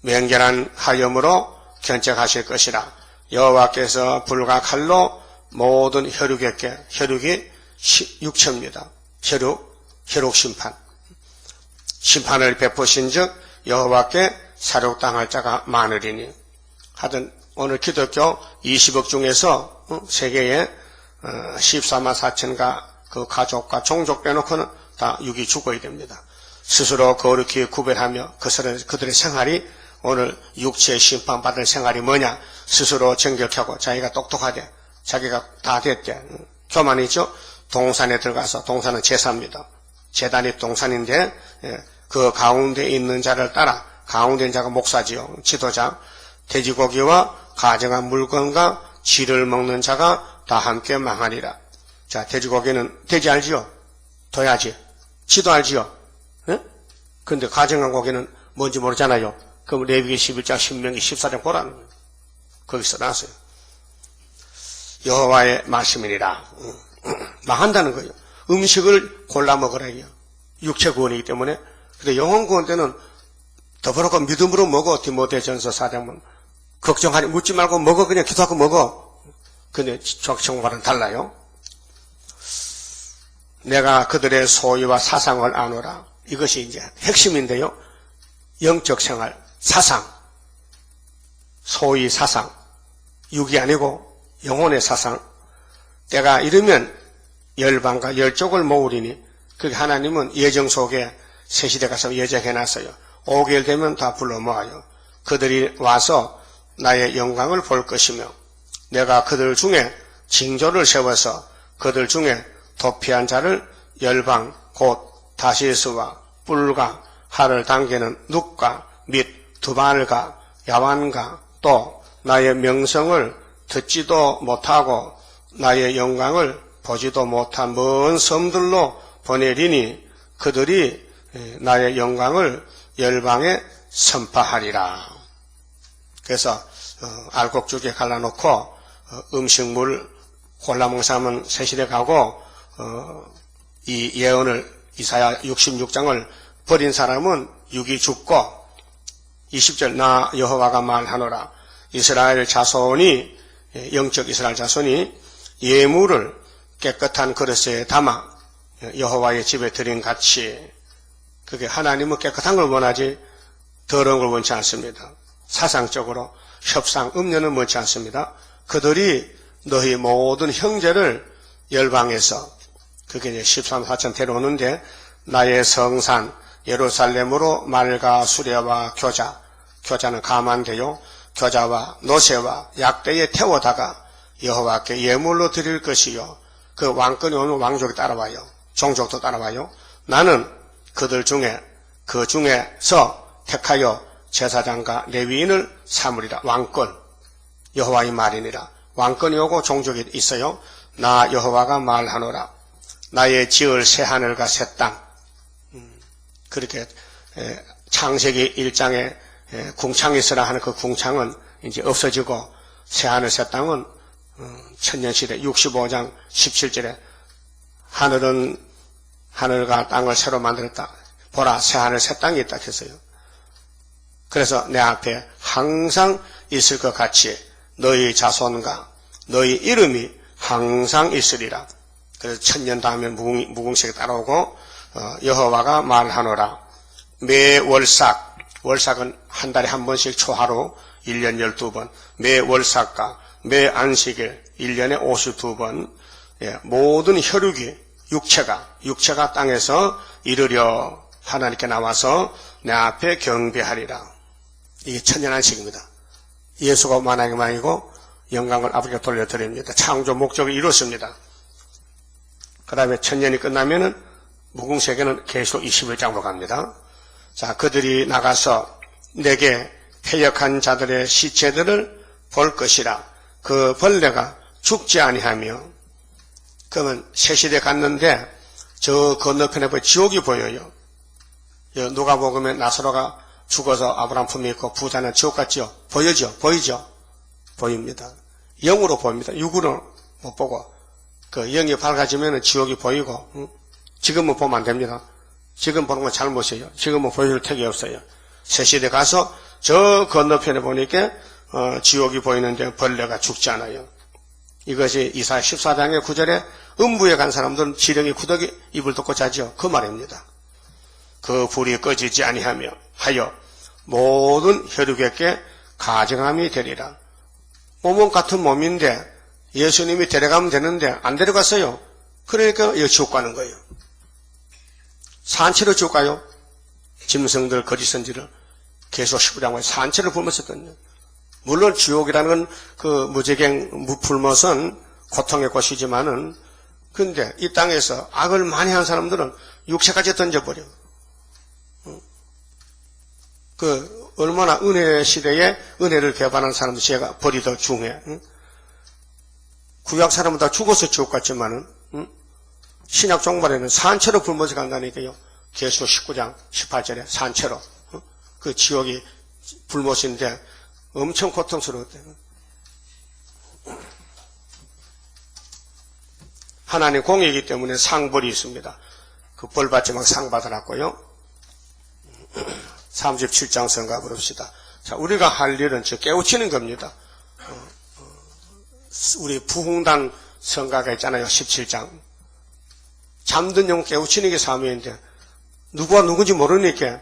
[SPEAKER 1] 맹렬한 하염으로 견책하실 것이라. 여호와께서 불과 칼로 모든 혈육에게, 혈육이 육체입니다. 혈육 심판, 심판을 베푸신즉 여호와께 사륙당할 자가 많으리니. 하여튼 오늘 기독교 20억 중에서 세계에 14만 4천가 그 가족과 종족 빼놓고는 다 육이 죽어야 됩니다. 스스로 거룩히 구별하며 그들의 생활이 오늘 육체의 심판받을 생활이 뭐냐, 스스로 정결하고 자기가 똑똑하대, 자기가 다 됐대, 교만이죠. 동산에 들어가서, 동산은 제사입니다. 제단이 동산인데 그 가운데 있는 자를 따라, 가운데 있는 자가 목사지요, 지도자. 돼지고기와 가정한 물건과 쥐를 먹는 자가 다 함께 망하리라. 자, 돼지고기는 돼지 알지요? 둬야지. 쥐도 알지요? 근데 가정한 고기는 뭔지 모르잖아요. 그럼 레위기 11장, 신명기 14장 보라는 거예요. 거기서 나왔어요. 여호와의 말씀이니라. 망한다는 거예요. 음식을 골라 먹으라 해요. 육체 구원이기 때문에. 근데 영혼 구원 때는 더불어서 믿음으로 먹어. 디모데전서 4장은 걱정하지, 묻지 말고 먹어. 그냥 기도하고 먹어. 근데 정과는 달라요. 내가 그들의 소유와 사상을 아노라. 이것이 이제 핵심인데요. 영적 생활, 사상, 소위 사상, 육이 아니고 영혼의 사상. 때가 이르면 열방과 열족을 모으리니, 그게 하나님은 예정 속에 새 시대 가서 예정해놨어요. 5개월 되면 다 불러 모아요. 그들이 와서 나의 영광을 볼 것이며, 내가 그들 중에 징조를 세워서 그들 중에 도피한 자를 열방 곧 다시스와 뿔과 활을 당기는 눕과 및 두발과 야완과 또 나의 명성을 듣지도 못하고 나의 영광을 보지도 못한 먼 섬들로 보내리니 그들이 나의 영광을 열방에 선파하리라. 그래서 알곡죽에 갈라놓고 음식물 골라먹사면 새시대 가고 이 예언을 이사야 66장을 버린 사람은 육이 죽고, 20절 나 여호와가 말하노라. 이스라엘 자손이, 영적 이스라엘 자손이 예물을 깨끗한 그릇에 담아 여호와의 집에 드린 같이, 그게 하나님은 깨끗한 걸 원하지 더러운 걸 원치 않습니다. 사상적으로 협상, 음료는 원치 않습니다. 그들이 너희 모든 형제를 열방에서, 그게 이제 13, 4천 데려오는데, 나의 성산 예루살렘으로 말과 수레와 교자는 가만되요, 교자와 노새와 약대에 태워다가 여호와께 예물로 드릴 것이요. 그 왕권이 오면 왕족이 따라와요. 종족도 따라와요. 나는 그들 중에, 그 중에서 택하여 제사장과 레위인을 삼으리라. 왕권, 여호와의 말이니라. 왕권이 오고 종족이 있어요. 나 여호와가 말하노라. 나의 지을 새 하늘과 새 땅. 그렇게 창세기 1장에 궁창이 있으라 하는 그 궁창은 이제 없어지고, 새 하늘 새 땅은 천년시대 65장 17절에 하늘은 하늘과 땅을 새로 만들었다. 보라, 새 하늘 새 땅이 있다 했어요. 그래서 내 앞에 항상 있을 것 같이 너희 자손과 너희 이름이 항상 있으리라. 그래서 천년 다음에 무궁색이 따라오고, 여호와가 말하노라. 매 월삭, 월삭은 한 달에 한 번씩 초하루 1년 12번, 매 월삭과 매 안식일 1년에 52번, 모든 혈육이 육체가 땅에서 이르려 하나님께 나와서 내 앞에 경배하리라. 이게 천년 안식입니다. 예수가 만왕의 왕이고 영광을 아버지가 돌려드립니다. 창조 목적을 이뤘습니다. 그 다음에 천년이 끝나면은 무궁세계는 계속 21장으로 갑니다. 자, 그들이 나가서 내게 패역한 자들의 시체들을 볼 것이라. 그 벌레가 죽지 아니하며. 그러면 새 시대 갔는데 저 건너편에 지옥이 보여요. 누가복음에 나사로가 죽어서 아브라함 품에 있고 부자는 지옥 같지요? 보이죠? 보입니다. 영으로 보입니다. 육으로 못 보고. 그 영이 밝아지면 지옥이 보이고, 지금은 보면 안 됩니다. 지금 보는 건 잘못이에요. 지금은 보여줄 택이 없어요. 새 시대 가서 저 건너편에 보니까 지옥이 보이는데 벌레가 죽지 않아요. 이것이 이사야 14장의 9절에 음부에 간 사람들은 지렁이 구더기 입을 덮고 자지요. 그 말입니다. 그 불이 꺼지지 아니하며 하여 모든 혈육에게 가증함이 되리라. 몸은 같은 몸인데 예수님이 데려가면 되는데 안 데려갔어요. 그러니까 여기 지옥 가는 거예요. 산채로 지옥 가요. 짐승들 거짓선지를 계속 19장에 산채를 굶었었거든요. 물론 지옥이라는 건 그 무지갱 불못은 고통의 곳이지만은 근데 이 땅에서 악을 많이 한 사람들은 육체까지 던져버려. 그 얼마나 은혜 시대에 은혜를 개발하는 사람들 제가 벌이 더 중해. 구약 사람은 다 죽어서 지옥 갔지만은 신약 종말에는 산채로 굶어져 간다니까요. 계시록 19장 18절에 산채로 그 지옥이 불못인데 엄청 고통스러웠대요. 하나님 공이기 때문에 상벌이 있습니다. 그 벌 받지만 상 받아놨고요. 37장 성가 부릅시다. 자, 우리가 할 일은 저 깨우치는 겁니다. 우리 부흥단 성가가 있잖아요. 17장. 잠든 영 깨우치는 게 사명인데 누구가 누군지 모르니까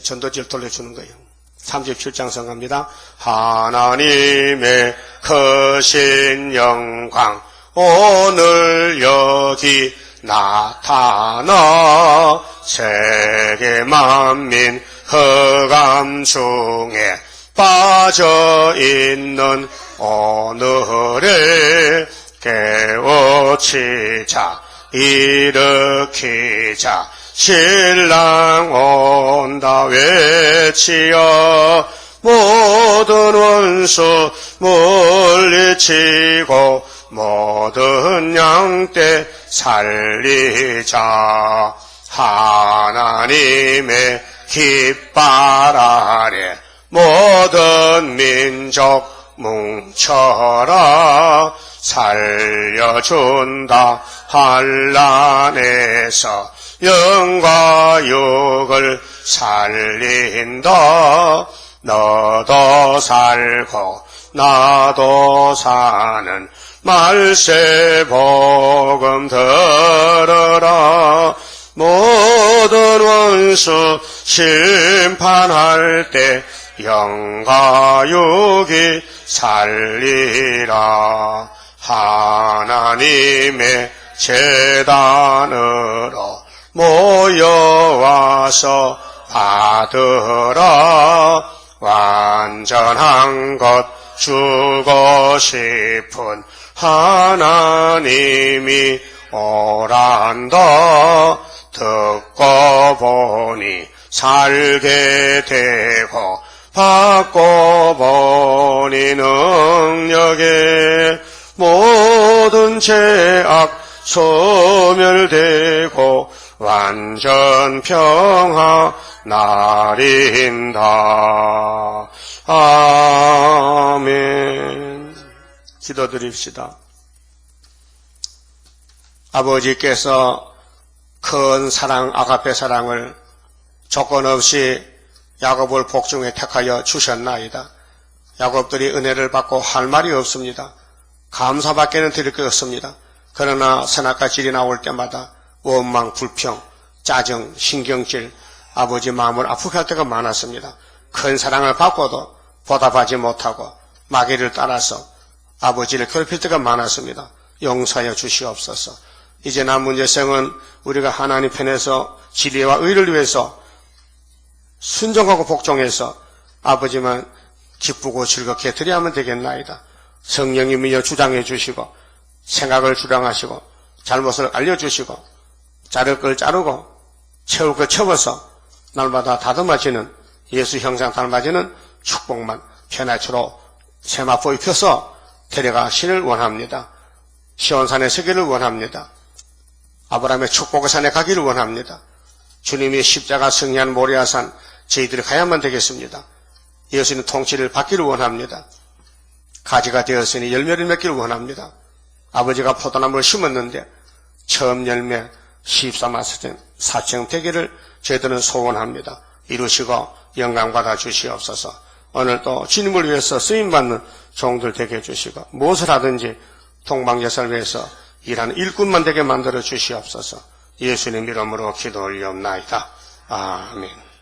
[SPEAKER 1] 전도지를 돌려주는 거예요. 37장 성가입니다. 하나님의 크신 영광 오늘 여기 나타나 세계 만민 흑암 중에 빠져있는 오늘을 깨우치자 일으키자 신랑 온다 외치어 모든 원수 물리치고 모든 양떼 살리자 하나님의 깃발 아래 모든 민족 뭉쳐라 살려준다 환난에서 영과 육을 살린다 너도 살고 나도 사는 말세 복음 들으라 모든 원수 심판할 때 영과 육이 살리라 하나님의 제단으로 모여와서 받으라 완전한 것 주고 싶은 하나님이 오란다 듣고 보니 살게 되고 받고 보니 능력에 모든 죄악 소멸되고 완전 평화 나린다. 아멘. 기도드립시다. 아버지께서 큰 사랑, 아가페 사랑을 조건 없이 야곱을 복중에 택하여 주셨나이다. 야곱들이 은혜를 받고 할 말이 없습니다. 감사밖에는 드릴 게 없습니다. 그러나 선악과 질이 나올 때마다 원망, 불평, 짜증, 신경질, 아버지 마음을 아프게 할 때가 많았습니다. 큰 사랑을 받고도 보답하지 못하고 마귀를 따라서 아버지를 괴롭힐 때가 많았습니다. 용서하여 주시옵소서. 이제 남은 여생은 우리가 하나님 편에서 진리와 의를 위해서 순종하고 복종해서 아버지만 기쁘고 즐겁게 드려야만 되겠나이다. 성령님이여 주장해 주시고 생각을 주장하시고 잘못을 알려주시고 자를 걸 자르고 채울 걸 채워서 날마다 다듬어지는 예수 형상 닮아지는 축복만 편하처로 세마포 입혀서 데려가시를 원합니다. 시온산의 서기를 원합니다. 아브라함의 축복의 산에 가기를 원합니다. 주님이 십자가 승리한 모리아산 저희들이 가야만 되겠습니다. 예수님 통치를 받기를 원합니다. 가지가 되었으니 열매를 맺기를 원합니다. 아버지가 포도나무를 심었는데 처음 열매 14마스된 사청 되기를 저희들은 소원합니다. 이루시고 영광 받아 주시옵소서. 오늘도 주님을 위해서 쓰임받는 종들 되게 해주시고 무엇을 하든지 동방예산을 위해서 일하는 일꾼만 되게 만들어 주시옵소서. 예수님 이름으로 기도 올리옵나이다. 아멘.